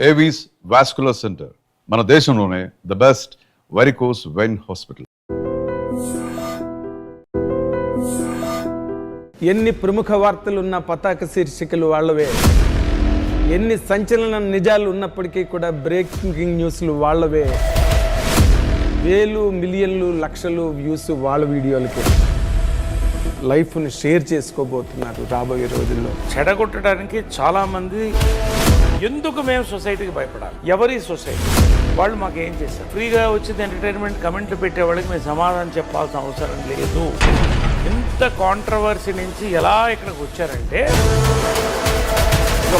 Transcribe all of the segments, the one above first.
Avis vascular centre మన దేశంలోనే the best varicose vein hospital. ఎన్ని ప్రముఖ వార్తలున్న పతాక శీర్షికలు వాళ్ళవే, ఎన్ని సంచలన నిజాలు ఉన్నప్పటికీ కూడా బ్రేకింగ్ న్యూస్లు వాళ్ళవే, వేలు మిలియన్లు లక్షలు వ్యూస్ వాళ్ళ వీడియోలకి. లైఫ్ని షేర్ చేసుకోబోతున్నారు రాబోయే రోజుల్లో. చెడగొట్టడానికి చాలామంది ఎందుకు మేము సొసైటీకి భయపడాలి? ఎవరి సొసైటీ వాళ్ళు మాకు ఏం చేస్తారు? ఫ్రీగా వచ్చింది ఎంటర్టైన్మెంట్ కమెంట్లు పెట్టేవాళ్ళకి మేము సమాధానం చెప్పాల్సిన అవసరం లేదు. ఇంత కాంట్రవర్సీ నుంచి ఎలా ఇక్కడికి వచ్చారంటే,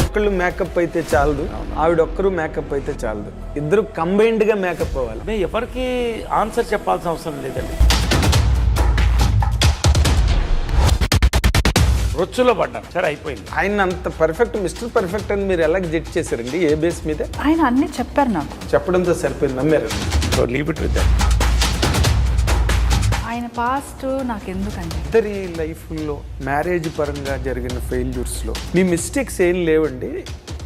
ఒక్కళ్ళు మేకప్ అయితే చాలదు, ఆవిడొక్కరు మేకప్ అయితే చాలదు, ఇద్దరు కంబైన్డ్గా మేకప్ అవ్వాలి. మేము ఎవరికి ఆన్సర్ చెప్పాల్సిన అవసరం లేదండి. రొచ్చులో పడ్డాను, సరే అయిపోయింది. ఆయన అంత పర్ఫెక్ట్, మిస్టర్ పర్ఫెక్ట్ అని మీరు ఎలా జడ్జ్ చేశారండి? ఏ బేస్ మీద? ఆయన అన్ని చెప్పారు, నాకు చెప్పడంతో సరిపోయింది, నమ్మారు. So leave it with that. ఆయన పాస్ట్ నాకు ఎందుకండి? ఇద్దరి లైఫ్లో మ్యారేజ్ పరంగా జరిగిన ఫెయిల్యూర్స్లో మీ మిస్టేక్స్ ఏం లేవండి?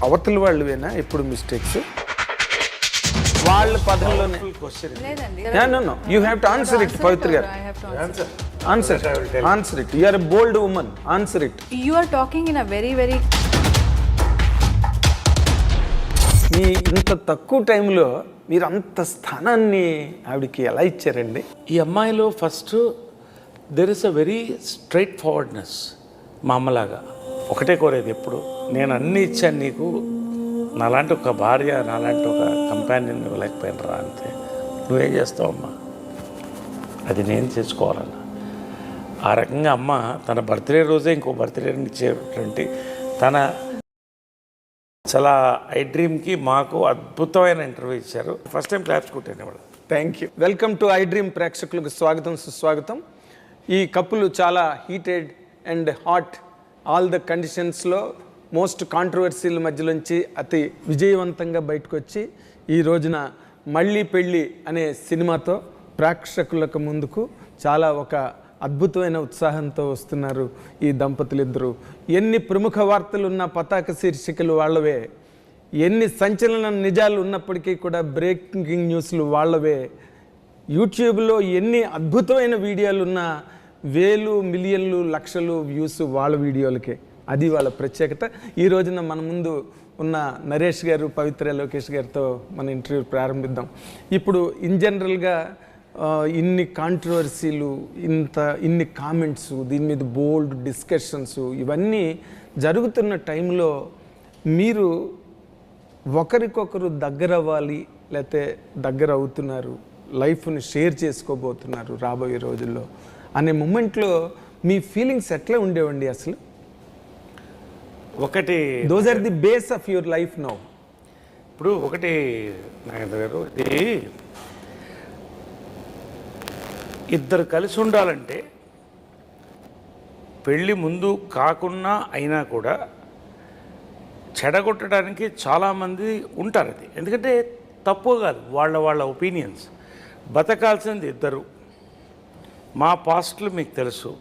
అవతల వాళ్ళవేనా ఎప్పుడు మిస్టేక్స్? వాళ్ళ పదంలోనే you have to answer it. Pavitra గారు answer it. You are a bold woman, answer it. You are talking in a very మీ ఇంత తక్కువ టైంలో మీరు అంత స్థానాన్ని ఆవిడకి ఎలా ఇచ్చారండి? ఈ అమ్మాయిలో first there is a very straight forwardness. మా అమ్మలాగా ఒకటే కోరేది ఎప్పుడు, నేను అన్నీ ఇచ్చాను నీకు, నాలాంటి ఒక భార్య, నాలాంటి ఒక కంపానియన్ ఇవ్వలేకపోయినరా అంతే. నువ్వేం చేస్తావమ్మా, అది నేను చేసుకోవాలన్నా. ఆ రకంగా అమ్మ తన బర్త్డే రోజే ఇంకో బర్త్డేని ఇచ్చేటువంటి తన చాలా ఐ డ్రీమ్కి మాకు అద్భుతమైన ఇంటర్వ్యూ ఇచ్చారు. ఫస్ట్ టైం క్లాప్స్ కొట్టాను వాళ్ళు. Thank you. Welcome to I dream ప్రేక్షకులకు స్వాగతం, సుస్వాగతం. ఈ కప్పులు చాలా heated and hot, all the కండిషన్స్లో మోస్ట్ కాంట్రవర్సీల మధ్యలోంచి అతి విజయవంతంగా బయటకు వచ్చి ఈ రోజున మళ్ళీ పెళ్ళి అనే సినిమాతో ప్రేక్షకులకు ముందుకు చాలా ఒక అద్భుతమైన ఉత్సాహంతో వస్తున్నారు ఈ దంపతులు ఇద్దరు. ఎన్ని ప్రముఖ వార్తలున్న పతాక శీర్షికలు వాళ్ళవే, ఎన్ని సంచలన నిజాలు ఉన్నప్పటికీ కూడా బ్రేకింగ్ న్యూస్లు వాళ్ళవే, యూట్యూబ్లో ఎన్ని అద్భుతమైన వీడియోలు ఉన్న వేలు మిలియన్లు లక్షలు వ్యూస్ వాళ్ళ వీడియోలకే. అది వాళ్ళ ప్రత్యేకత. ఈ రోజున మన ముందు ఉన్న నరేష్ గారు, పవిత్ర లోకేష్ గారితో మన ఇంటర్వ్యూ ప్రారంభిద్దాం. ఇప్పుడు ఇన్ జనరల్గా ఇన్ని కాంట్రవర్సీలు, ఇన్ని కామెంట్స్, దీని మీద బోల్డ్ డిస్కషన్స్ ఇవన్నీ జరుగుతున్న టైంలో మీరు ఒకరికొకరు దగ్గర అవ్వాలి, లేకపోతే దగ్గర అవుతున్నారు, లైఫ్ని షేర్ చేసుకోబోతున్నారు రాబోయే రోజుల్లో అనే మూమెంట్లో మీ ఫీలింగ్స్ ఎట్లా ఉండేవండి అసలు? ఒకటి, those are the base of your life now. ఇప్పుడు ఒకటి నాగేంద్ర గారు, ఇది ఇద్దరు కలిసి ఉండాలంటే పెళ్ళి ముందు కాకున్నా అయినా కూడా చెడగొట్టడానికి చాలామంది ఉంటారు. అది ఎందుకంటే తప్పు కాదు, వాళ్ళ ఒపీనియన్స్. బతకాల్సింది ఇద్దరు. మా పాస్ట్లు మీకు తెలుసు,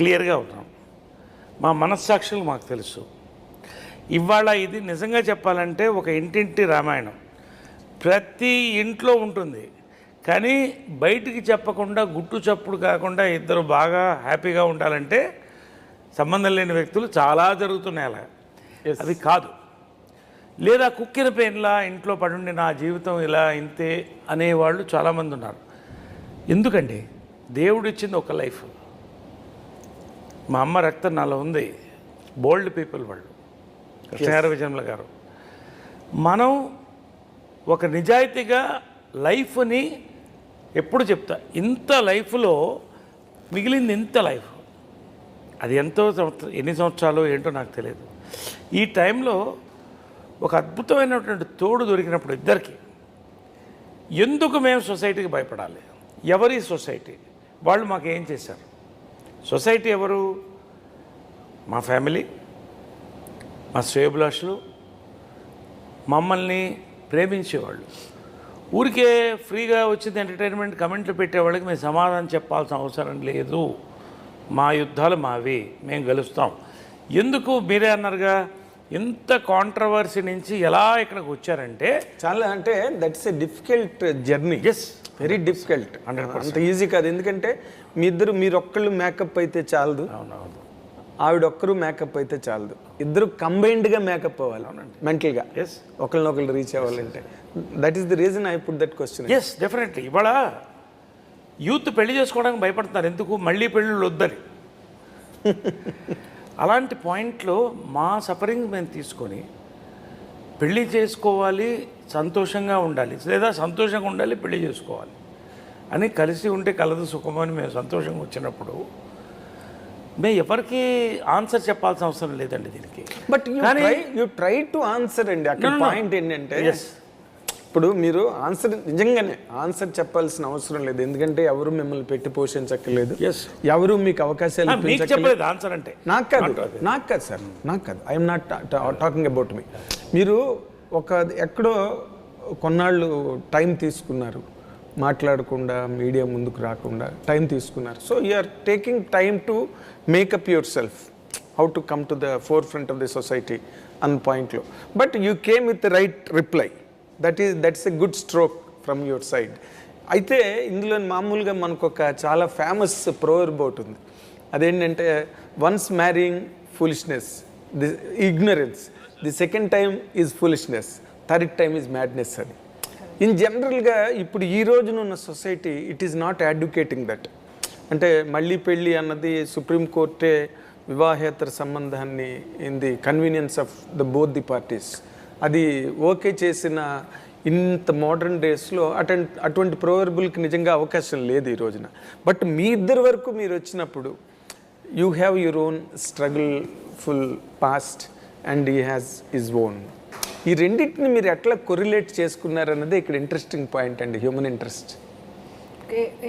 క్లియర్గా ఉన్నాం. మా మనస్సాక్షులు మాకు తెలుసు. ఇవాళ ఇది నిజంగా చెప్పాలంటే ఒక ఇంటింటి రామాయణం. ప్రతి ఇంట్లో ఉంటుంది, కానీ బయటికి చెప్పకుండా, గుట్టు చప్పుడు కాకుండా ఇద్దరు బాగా హ్యాపీగా ఉండాలంటే సంబంధం లేని వ్యక్తులు చాలా జరుగుతున్నాయి అలా. అది కాదు. లేదా కుక్కిన పెయిన్లా ఇంట్లో పడుండి నా జీవితం ఇలా ఇంతే అనేవాళ్ళు చాలామంది ఉన్నారు. ఎందుకండి? దేవుడిచ్చింది ఒక లైఫ్. మా అమ్మ రక్తం నాలో ఉంది. బోల్డ్ పీపుల్ వాళ్ళు, కృష్ణగారు, విజయమ్ల గారు. మనం ఒక నిజాయితీగా లైఫ్ని ఎప్పుడు చెప్తా, ఇంత లైఫ్లో మిగిలింది ఇంత లైఫ్, అది ఎంతో ఎన్ని సంవత్సరాలు ఏంటో నాకు తెలియదు. ఈ టైంలో ఒక అద్భుతమైనటువంటి తోడు దొరికినప్పుడు ఇద్దరికి ఎందుకు మేము సొసైటీకి భయపడాలి? ఎవరి సొసైటీ వాళ్ళు మాకు ఏం చేశారు? సొసైటీ ఎవరు? మా ఫ్యామిలీ, మా శ్రేయోభిలాషులు, మమ్మల్ని ప్రేమించేవాళ్ళు. ఊరికే ఫ్రీగా వచ్చింది ఎంటర్టైన్మెంట్ కమెంట్లు పెట్టేవాళ్ళకి మేము సమాధానం చెప్పాల్సిన అవసరం లేదు. మా యుద్ధాలు మావి, మేము గెలుస్తాం. ఎందుకు మీరే అన్నారుగా, ఇంత కాంట్రవర్సీ నుంచి ఎలా ఇక్కడికి వచ్చారంటే చాలా అంటే that's a difficult journey. Yes, very difficult. అంత ఈజీ కాదు. ఎందుకంటే మీరు ఒక్కళ్ళు మేకప్ అయితే చాలదు, అవునవును, ఆవిడ ఒక్కరు మేకప్ అయితే చాలదు, ఇద్దరు కంబైన్డ్గా మేకప్ అవ్వాలి మెంటల్గా, ఎస్ ఒకరినొకరు రీచ్ అవ్వాలంటే. That is the reason I put that question. Yes definitely. ఇవాళ యూత్ పెళ్లి చేసుకోవడానికి భయపడుతున్నారు, ఎందుకు మళ్ళీ పెళ్ళిళ్ళు వద్దని. అలాంటి పాయింట్లో మా సఫరింగ్ మేము తీసుకొని పెళ్ళి చేసుకోవాలి, సంతోషంగా ఉండాలి, లేదా సంతోషంగా ఉండాలి పెళ్లి చేసుకోవాలి అని కలిసి ఉంటే కలదు సుఖమని మేము సంతోషంగా వచ్చినప్పుడు మేము ఎవరికి ఆన్సర్ చెప్పాల్సిన అవసరం లేదండి దీనికి. But you try to answer అండి. అక్కడ పాయింట్ ఏంటంటే ఇప్పుడు మీరు ఆన్సర్ నిజంగానే ఆన్సర్ చెప్పాల్సిన అవసరం లేదు, ఎందుకంటే ఎవరు మిమ్మల్ని పెట్టి పోషించక్కర్లేదు, ఎవరు మీకు అవకాశాలు చెప్పలేదు ఆన్సర్ అంటే. నాకు కాదు సార్, నాకు కాదు. I'm not talking about me. మీరు ఎక్కడో కొన్నాళ్ళు టైం తీసుకున్నారు, మాట్లాడకుండా మీడియా ముందుకు రాకుండా టైం తీసుకున్నారు. So you are taking time to make up yourself, how to come to the forefront of the society అన్న పాయింట్లో. But you came with the right reply. That's a good stroke from your side. అయితే ఇందులో మామూలుగా మనకు ఒక చాలా famous proverb ఉంది. అదేంటంటే once marrying foolishness, the ignorance, the second time is foolishness, third time is madness అని. ఇన్ జనరల్గా ఇప్పుడు ఈ రోజున ఉన్న society it is not advocating that. అంటే మళ్ళీ పెళ్ళి అన్నది సుప్రీంకోర్టే వివాహేతర సంబంధాన్ని in the convenience of the both the parties అది ఓకే చేసిన ఇంత మోడర్న్ డేస్లో అటువంటి ప్రోవర్బుల్కి నిజంగా అవకాశం లేదు ఈ రోజున. బట్ మీ ఇద్దరి వరకు మీరు వచ్చినప్పుడు you have your own struggle full past and he has his own. ఈ రెండింటిని మీరు ఎట్లా కొరిలేట్ చేసుకున్నారన్నదే ఇక్కడ ఇంట్రెస్టింగ్ పాయింట్ అండి, human interest.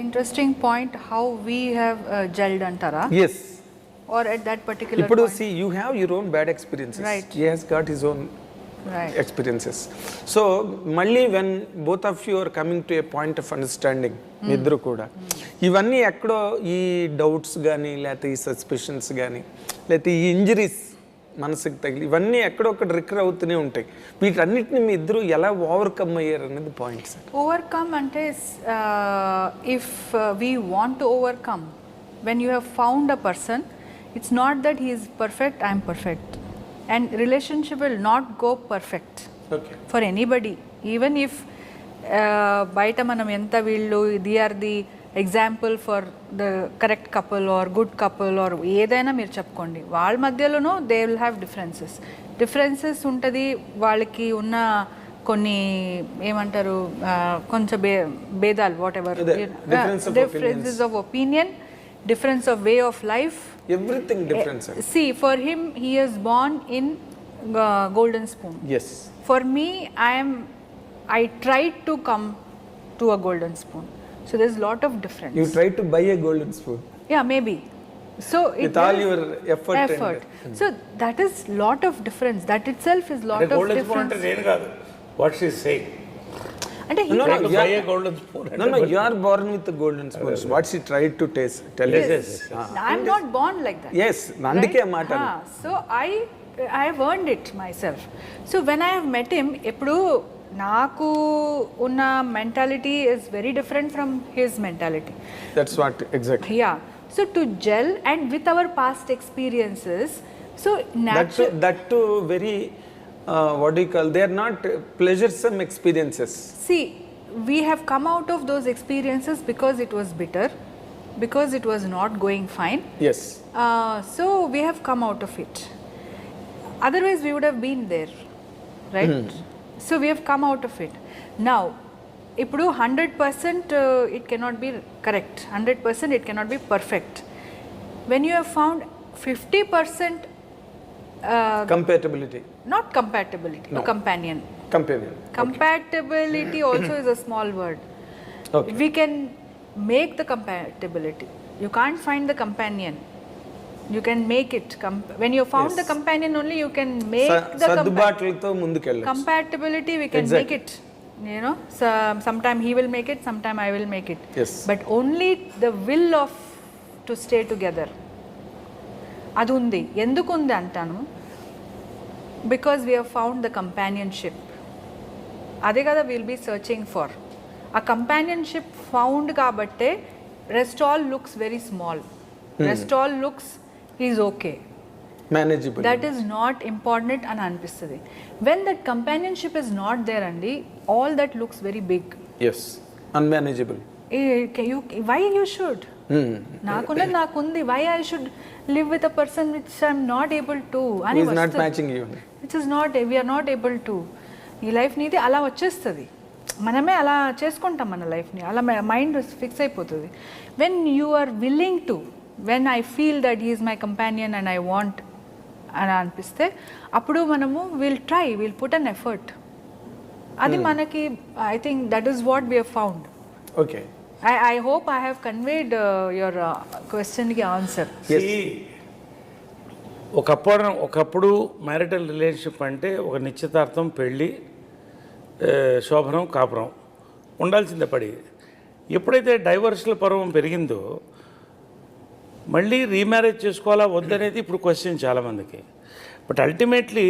Interesting point how we have gelled అంటారా? Yes. Or at that particular ఇప్పుడు see you have your own bad experiences, he has got his own experiences. So మళ్ళీ when both of you are coming to a point of understanding, ఇద్దరు కూడా ఇవన్నీ ఎక్కడో ఈ doubts కానీ లేకపోతే ఈ సస్పిషన్స్ కానీ లేకపోతే ఈ ఇంజరీస్ మనసుకు తగిలి ఇవన్నీ ఎక్కడొక్కడ రికర్ అవుతూనే ఉంటాయి. వీటన్నిటిని మీ ఇద్దరు ఎలా ఓవర్కమ్ అయ్యారు అనేది పాయింట్ సార్. ఓవర్కమ్ అంటే if we want to overcome, when you have found a person, it's not that he is perfect, I'm perfect. And relationship will not go perfect for anybody. Even if బయట మనం ఎంత వీళ్ళు the are the example for the correct couple or good couple or ఏదైనా మీరు చెప్పుకోండి, వాళ్ళ మధ్యలోనూ they will have differences ఉంటుంది. వాళ్ళకి ఉన్న కొన్ని ఏమంటారు కొంచెం భేదాలు, whatever, differences of opinion, difference of way of life, everything different. See, for him he is born in golden spoon. Yes. For me, I tried to come to a golden spoon, so there's a lot of difference. You tried to buy a golden spoon? Yeah, maybe. So with all your effort. So that is lot of difference. That itself is lot of golden difference. Spoon ante nenu kaadu, what she is saying. And he no, you buy a golden spoon. No, you are born with the golden spoons. What she tried to tell yes, you. yes. I'm not born like that. Yes, nandike maata. So I have earned it myself. So when I have met him, eppudu naaku unna mentality is very different from his mentality. That's what exactly. Yeah. So to gel and with our past experiences, so that too very what do you call, they are not pleasuresome experiences. See, we have come out of those experiences because it was bitter, because it was not going fine. Yes. So we have come out of it. Otherwise we would have been there, right? So we have come out of it. Now ఇప్పుడు 100% it cannot be correct, 100% it cannot be perfect. When you have found 50% compatibility, not compatibility, no. A companion. Compatibility also is a small word. Okay. We can make the compatibility. You can't find the companion. You can make it. When you found the companion only, you can make the సర్దుబాట్లతో ముందుకెళ్ళొచ్చు. Compatibility, we can make it. You know, sometime he will make it, sometime I will make it. Yes. But only the will of to stay together. అది ఉంది. ఎందుకు ఉంది అంటాను, because we have found the companionship. అదే కదా will be searching for. ఆ companionship found కాబట్టే rest all looks very small, rest all looks is okay, manageable. That is not important అని అనిపిస్తుంది. When that companionship is not there అండి, all that looks very big. Yes, unmanageable. Why you should, నాకున్నది నాకుంది, why I should live with a person which I'm not able to అని not matching you, which is not, we're not able to. ఈ life నీది అలా వచ్చేస్తుంది, మనమే అలా చేసుకుంటాం మన లైఫ్ని, అలా మైండ్ ఫిక్స్ అయిపోతుంది. When you are willing to, when I feel that he is my companion and I want అని అనిపిస్తే అప్పుడు మనము విల్ పుట్ అన్ ఎఫర్ట్. అది మనకి I think that is what we have found. Okay, I hope I have conveyed your question ki answer. ఒకప్పుడు marital relationship అంటే ఒక నిశ్చితార్థం, పెళ్ళి, శోభనం, కాపురం ఉండాల్సిందే పడి. ఎప్పుడైతే డైవర్స్ల పర్వం పెరిగిందో మళ్ళీ రీమ్యారేజ్ చేసుకోవాలా వద్దనేది ఇప్పుడు క్వశ్చన్ చాలామందికి. బట్ అల్టిమేట్లీ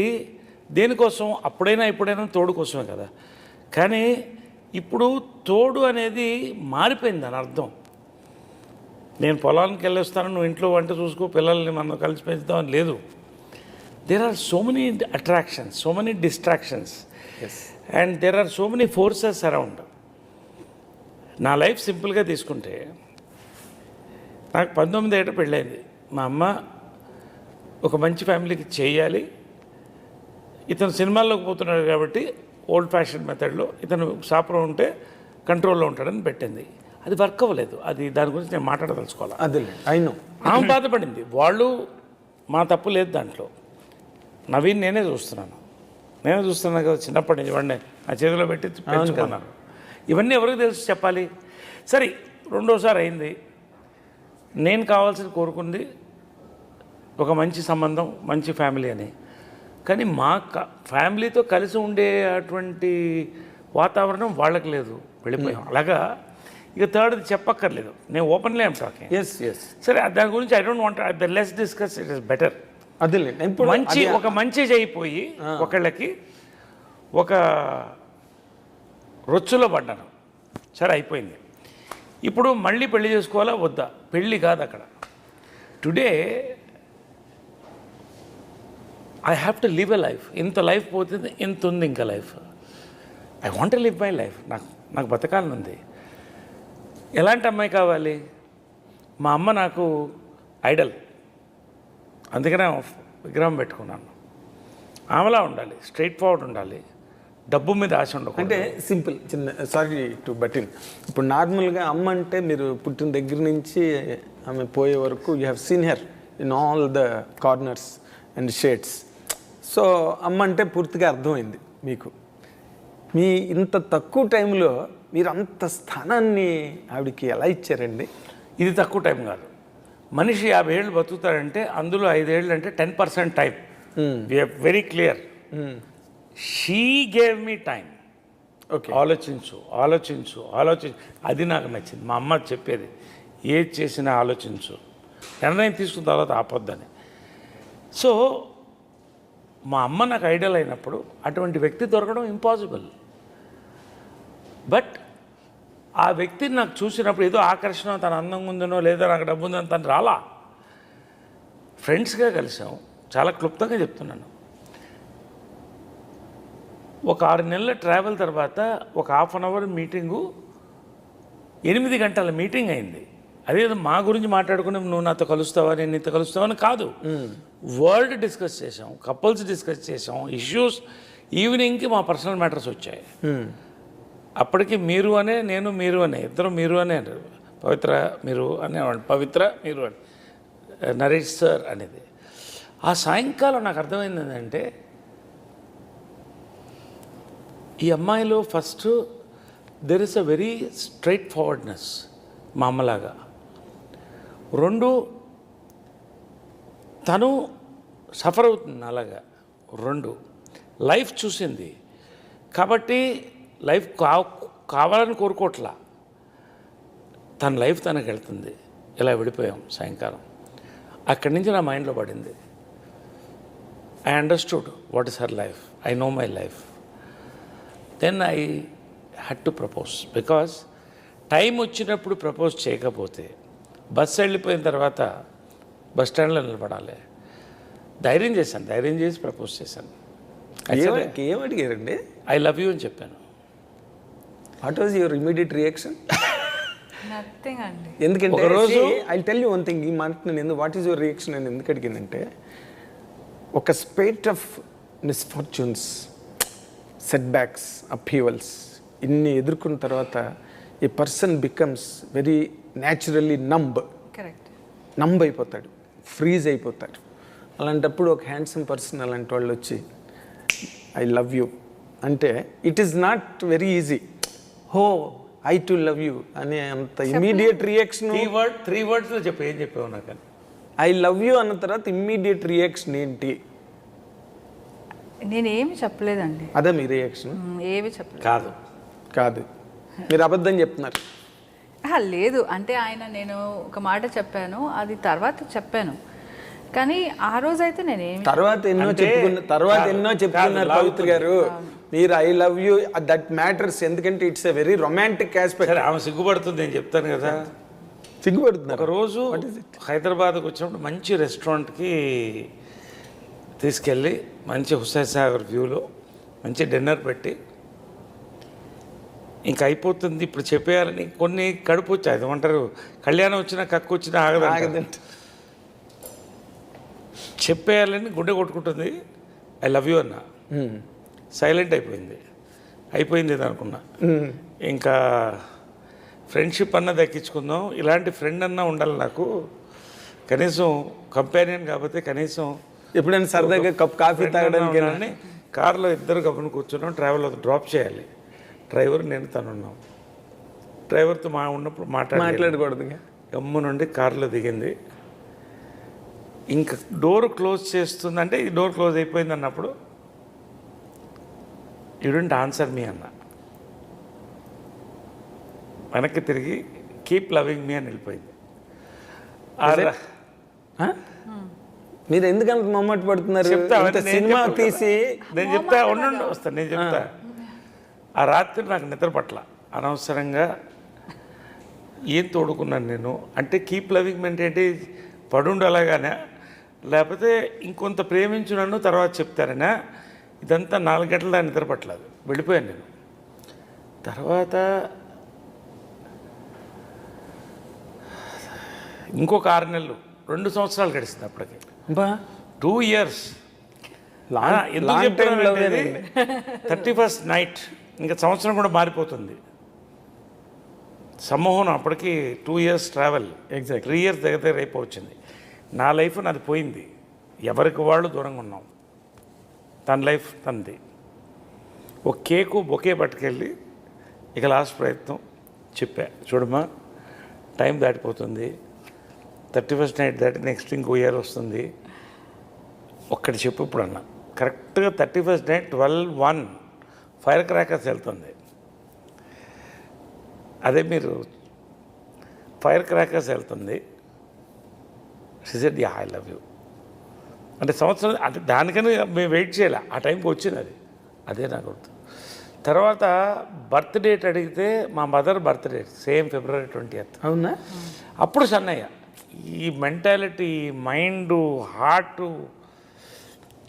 దేనికోసం, అప్పుడైనా ఇప్పుడైనా తోడు కోసమే కదా. కానీ ఇప్పుడు తోడు అనేది మారిపోయింది, దాని అర్థం. నేను పొలానికి వెళ్ళొస్తాను, నువ్వు ఇంట్లో వంట చూసుకో, పిల్లల్ని మనం కలిసి పెంచుతామని లేదు. There are so many attractions, so many distractions, and there are so many forces around. నా లైఫ్ సింపుల్గా తీసుకుంటే నాకు 19 ఏట పెళ్ళైంది. మా అమ్మ ఒక మంచి ఫ్యామిలీకి చేయాలి, ఇతను సినిమాల్లోకి పోతున్నాడు కాబట్టి ఓల్డ్ ఫ్యాషన్ మెథడ్లో ఇతను షాప్లో ఉంటే కంట్రోల్లో ఉంటాడని పెట్టింది. అది వర్క్ అవ్వలేదు. అది దాని గురించి నేను మాట్లాడదలుచుకోవాలి. అదే అయినో ఆమె బాధపడింది. వాళ్ళు, మా తప్పు లేదు దాంట్లో. నవీన్ నేనే చూస్తున్నాను కదా, చిన్నప్పటి నుంచి వాడిని నా చేతిలో పెట్టి పెంచుకున్నాను. ఇవన్నీ ఎవరికి తెలుసు చెప్పాలి? సరే, రెండోసారి అయింది. నేను కావాల్సింది కోరుకుంది ఒక మంచి సంబంధం, మంచి ఫ్యామిలీ అని. కానీ మా ఫ్యామిలీతో కలిసి ఉండే అటువంటి వాతావరణం వాళ్ళకి లేదు, వెళ్ళిపోయాం. అలాగా ఇక థర్డ్ది చెప్పక్కర్లేదు, నేను ఓపెన్లీ ఐమ్ టాకింగ్. సరే, దాని గురించి I don't want the less discuss, it is better. అదే ఒక మంచి చేయిపోయి ఒకళ్ళకి ఒక రొచ్చులో పడ్డాను. సరే, అయిపోయింది. ఇప్పుడు మళ్ళీ పెళ్లి చేసుకోవాలా వద్దా? పెళ్ళి కాదు అక్కడ. Today I have to live a life. ఇంత లైఫ్ పోతుంది, ఇంత ఉంది ఇంకా life. I want live my life. నాకు బతకాలని ఉంది. ఎలాంటి అమ్మాయి కావాలి? మా అమ్మ నాకు ఐడల్, అందుకనే విగ్రహం పెట్టుకున్నాను. ఆమెలా ఉండాలి, స్ట్రైట్ ఫార్వర్డ్ ఉండాలి, డబ్బు మీద ఆశ ఉండకూడదు. అంటే సింపుల్, చిన్న సారీ టు బటిన్. ఇప్పుడు నార్మల్గా అమ్మ అంటే మీరు పుట్టిన దగ్గర నుంచి ఆమె పోయే వరకు you have seen her in all the corners and shades. So అమ్మ అంటే పూర్తిగా అర్థమైంది మీకు. మీ ఇంత తక్కువ టైంలో మీరు అంత స్థానాన్ని ఆవిడకి ఎలా ఇచ్చారండి? ఇది తక్కువ టైం కాదు. మనిషి 50 ఏళ్ళు బతుకుతాడంటే అందులో 5 ఏళ్ళు అంటే 10% time. We're very clear. She gave me time. Okay, ఆలోచించు. అది నాకు నచ్చింది. మా అమ్మ చెప్పేది, ఏది చేసినా ఆలోచించు, నిర్ణయం తీసుకున్న తర్వాత ఆపొద్దని. సో మా అమ్మ నాకు ఐడియల్ అయినప్పుడు అటువంటి వ్యక్తి దొరకడం ఇంపాసిబుల్. బట్ ఆ వ్యక్తిని నాకు చూసినప్పుడు ఏదో ఆకర్షణ, తన అందంగా ఉందనో లేదా నాకు డబ్బు ఉందని తను రాలా. ఫ్రెండ్స్గా కలిసాం. చాలా క్లుప్తంగా చెప్తున్నాను. ఒక 6 నెలల ట్రావెల్ తర్వాత ఒక ½ అన్ అవర్ మీటింగు, 8 గంటల మీటింగ్ అయింది. అదేదో మా గురించి మాట్లాడుకుని నువ్వు నాతో కలుస్తావా, నేను నీతో కలుస్తావని కాదు. వరల్డ్ డిస్కస్ చేసాం, కపుల్స్ డిస్కస్ చేసాం, ఇష్యూస్. ఈవినింగ్కి మా పర్సనల్ మ్యాటర్స్ వచ్చాయి. అప్పటికి మీరు అనే, నేను మీరు అనే, ఇద్దరు మీరు అనే, పవిత్ర మీరు అనేవాడు, పవిత్ర మీరు అని, నరేష్ సార్ అనేది. ఆ సాయంకాలం నాకు అర్థమైంది ఏంటంటే, ఈ అమ్మాయిలో first there is a very straight forwardness, మా అమ్మలాగా. 2, తను సఫర్ అవుతుంది అలాగా. 2, లైఫ్ చూసింది కాబట్టి లైఫ్ కావాలని కోరుకోవట్లా, తన లైఫ్ తనకు వెళ్తుంది. ఇలా విడిపోయాం సాయంకాలం. అక్కడి నుంచి నా మైండ్లో పడింది, I understood what is her life. I know my life. Then I had to propose because time వచ్చినప్పుడు ప్రపోజ్ చేయకపోతే బస్సు వెళ్ళిపోయిన తర్వాత బస్ స్టాండ్లో నిలబడాలి. ధైర్యం చేసి ప్రపోజ్ చేశాను. ఏం అడిగారండి? ఐ లవ్ యూ అని చెప్పాను. What was your immediate reaction? Nothing అండి. ఎందుకంటే ఒక రోజు I tell you one thing, ఈ మాట నేను ఎందుకు వాట్ ఈస్ యువర్ రియాక్షన్ అని ఎందుకు అడిగిందంటే, ఒక spate of misfortunes, setbacks, upheavals ఇన్ని ఎదుర్కొన్న తర్వాత ఈ person becomes very naturally correct. Numb అయిపోతాడు, ఫ్రీజ్ అయిపోతాడు. అలాంటప్పుడు ఒక హ్యాండ్సమ్ పర్సన్ అలాంటి వాళ్ళు వచ్చి ఐ లవ్ యూ అంటే it is not very easy. Oh I to love you అనే అంత ఇమ్మీడియట్ రియాక్షన్. త్రీ వర్డ్స్లో ఏం చెప్పావు నాకు? ఐ లవ్ యూ అన్న తర్వాత ఇమ్మీడియట్ రియాక్షన్ ఏంటి? నేనేమి చెప్పలేదండి. అదే మీ రియాక్షన్? ఏమి చెప్పలేదు. కాదు, మీరు అబద్ధం చెప్తున్నారు. లేదు అంటే నేను ఒక మాట చెప్పాను, అది తర్వాత చెప్పాను, కానీ ఆ రోజు అయితే నేనేమి తర్వాత ఎన్నో చెప్పుకున్నారు పవిత్ర గారు. మీరు I love you that matters, ఎందుకంటే it's a very romantic aspect. ఆమె సిగ్గుపడుతుంది, నేను చెప్తాను కదా. సిగ్గుపడుతున్నారు. ఒక రోజు హైదరాబాద్కి వచ్చినప్పుడు మంచి రెస్టారెంట్కి తీసుకెళ్ళి మంచి హుస్సేన్ సాగర్ వ్యూలో మంచి డిన్నర్ పెట్టి ఇంకా అయిపోతుంది ఇప్పుడు చెప్పేయాలని కొన్ని కడుపు వచ్చాయి. ఏమంటారు, కళ్యాణం వచ్చినా కక్కు వచ్చినా ఆగదంటే చెప్పేయాలని గుండె కొట్టుకుంటుంది. ఐ లవ్ యూ అన్న. సైలెంట్ అయిపోయింది ఇది అనుకున్నా. ఇంకా ఫ్రెండ్షిప్ అన్న దక్కించుకుందాం, ఇలాంటి ఫ్రెండ్ అన్నా ఉండాలి నాకు, కనీసం కంపానియన్ కాకపోతే కనీసం ఎప్పుడైనా సరదాగా కప్ కాఫీ తాగడానికి. కార్లో ఇద్దరు గబుని కూర్చున్నాం, ట్రావెల్ డ్రాప్ చేయాలి. డ్రైవర్ నేను తను ఉన్నాం. డ్రైవర్తో ఉన్నప్పుడు మాట్లాడకూడదు. గమ్ము నుండి కారులో దిగింది. ఇంకా డోర్ క్లోజ్ చేస్తుంది, అంటే ఈ డోర్ క్లోజ్ అయిపోయింది అన్నప్పుడు యూ డోంట్ ఆన్సర్ మీ అన్న. వెనక్కి తిరిగి కీప్ లవింగ్ మీ అని వెళ్ళిపోయింది. మీరు ఎందుకంత మొమ్మట పడుతున్నారు? సినిమా తీసి నేను చెప్తా, వస్తాను, నేను చెప్తా. ఆ రాత్రి నాకు నిద్ర పట్ల, అనవసరంగా ఏం తోడుకున్నాను నేను. అంటే కీప్ లవింగ్ మీ అంటే పడుండు అలాగానే, లేకపోతే ఇంకొంత ప్రేమించు నన్ను తర్వాత చెప్తారనా? ఇదంతా 4 గంటల దాకా నిద్ర పట్టలేదు, వెళ్ళిపోయాను నేను. తర్వాత ఇంకొక 6 నెలలు, 2 సంవత్సరాలు గడిచింది అప్పటికి. 2 years. ఎందుకు చెప్తానంటే 31st నైట్, ఇంకా సంవత్సరం కూడా మారిపోతుంది. సమ్మోహనం అప్పటికి 2 years ట్రావెల్, 3 years దగ్గర అయిపోవచ్చింది. నా లైఫ్ నాది పోయింది, ఎవరికి వాళ్ళు దూరంగా ఉన్నాం. తన లైఫ్ తనది. ఒక కేకు బొకే పట్టుకెళ్ళి ఇక లాస్ట్ ప్రయత్నం చెప్పా, చూడమ్మా టైం దాటిపోతుంది, 31st నైట్ దాటి నెక్స్ట్ ఇంకో ఇయర్ వస్తుంది, ఒక్కటి చెప్పు ఇప్పుడు అన్న. కరెక్ట్గా 31st నైట్ 12:01 ఫైర్ క్రాకర్స్ వెళ్తుంది. అదే మీరు ఫైర్ క్రాకర్స్ వెళ్తుంది. She said yeah I love you అంటే సంవత్సరం, అంటే దానికని మేము వెయిట్ చేయాలి, ఆ టైంకి వచ్చింది అది. అదే నాకు గుర్తు. తర్వాత బర్త్ డేట్ అడిగితే మా mother birth date same February 20th. అవునా? అప్పుడు సన్నయ్య. ఈ మెంటాలిటీ, మైండు, హార్టు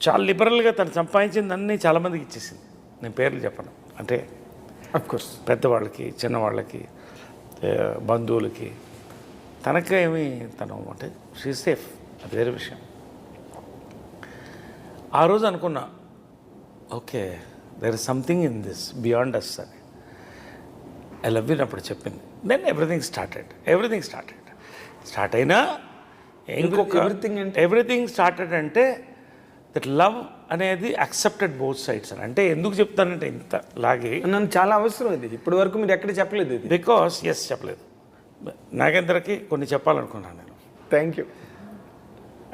చాలా లిబరల్గా తను సంపాదించిందన్నీ చాలామందికి ఇచ్చేసింది. నేను పేర్లు చెప్పను, అంటే అఫ్కోర్స్ పెద్దవాళ్ళకి, చిన్నవాళ్ళకి, బంధువులకి. తనకేమి తను అంటే షీ సేఫ్, అది వేరే విషయం. ఆ రోజు అనుకున్నా, okay there is something in this beyond us అని. ఐ లవ్ యూ అప్పుడు చెప్పింది. దెన్ ఎవ్రీథింగ్ స్టార్ట్ అయినా ఇంకొక ఎవ్రీథింగ్ స్టార్టెడ్ అంటే దట్ లవ్ అనేది యాక్సెప్టెడ్ బోత్ సైడ్స్ అని. అంటే ఎందుకు చెప్తానంటే ఇంత లాగే నన్ను చాలా అవసరం ఇది. ఇప్పటి వరకు మీరు ఎక్కడ చెప్పలేదు ఇది. బికాస్ చెప్పలేదు. నాగేంద్రకి కొన్ని చెప్పాలనుకున్నాను నేను. Thank you.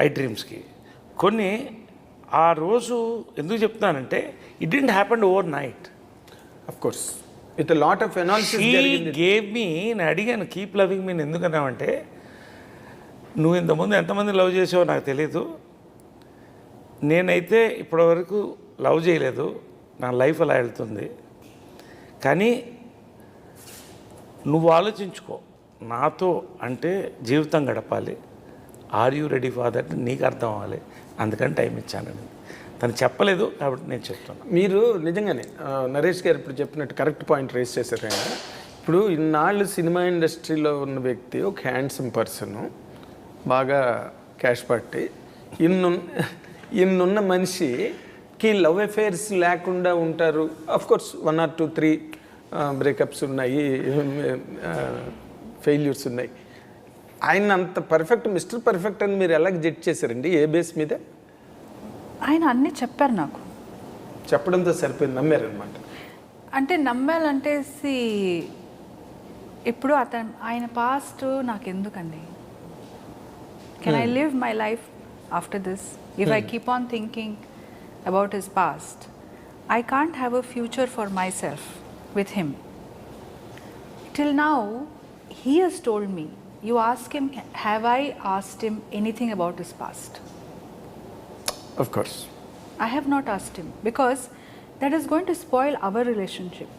ఐ డ్రీమ్స్కి కొన్ని ఆ రోజు ఎందుకు చెప్తున్నానంటే it didn't happen over night. Of course with lot of analysis gave me. నేను అడిగాను కీప్ లవింగ్ మీ ఎందుకన్నామంటే, నువ్వు ఇంతకుముందు ఎంతమంది లవ్ చేసావో నాకు తెలీదు, నేనైతే ఇప్పటివరకు లవ్ చేయలేదు, నా లైఫ్ అలా వెళ్తుంది. కానీ నువ్వు ఆలోచించుకో, నాతో అంటే జీవితం గడపాలి, are you ready for that నీకు అర్థం అవ్వాలి, అందుకని టైం ఇచ్చానని. తను చెప్పలేదు కాబట్టి నేను చెప్తున్నాను. మీరు నిజంగానే నరేష్ గారు ఇప్పుడు చెప్పినట్టు కరెక్ట్ పాయింట్ రేస్ చేశారు ఆయన. ఇప్పుడు ఇన్నాళ్ళు సినిమా ఇండస్ట్రీలో ఉన్న వ్యక్తి ఒక హ్యాండ్సమ్ పర్సన్, బాగా క్యాష్ పట్టి, ఇన్నున్న మనిషికి లవ్ అఫైర్స్ లేకుండా ఉంటారు. అఫ్ కోర్స్ 1 or 2, 3 బ్రేకప్స్ ఉన్నాయి, ఫెయిల్యూర్స్ ఉన్నాయి. ఆయన అంత పర్ఫెక్ట్, మిస్టర్ పర్ఫెక్ట్ అని మీరు ఎలా జడ్జ్ చేశారండి? ఏ బేస్ మీద? ఆయన అన్నీ చెప్పారు నాకు. చెప్పడంతో సరిపోయింది, నమ్మారనమాట. అంటే నమ్మాలంటే ఇప్పుడు ఆయన పాస్ట్ నాకు ఎందుకండి? Can I live my life after this if I keep on thinking about his past? I can't have a future for my self with him. Till now, he has told me, you ask him, have I asked him anything about his past? Of course. I have not asked him because that is going to spoil our relationship.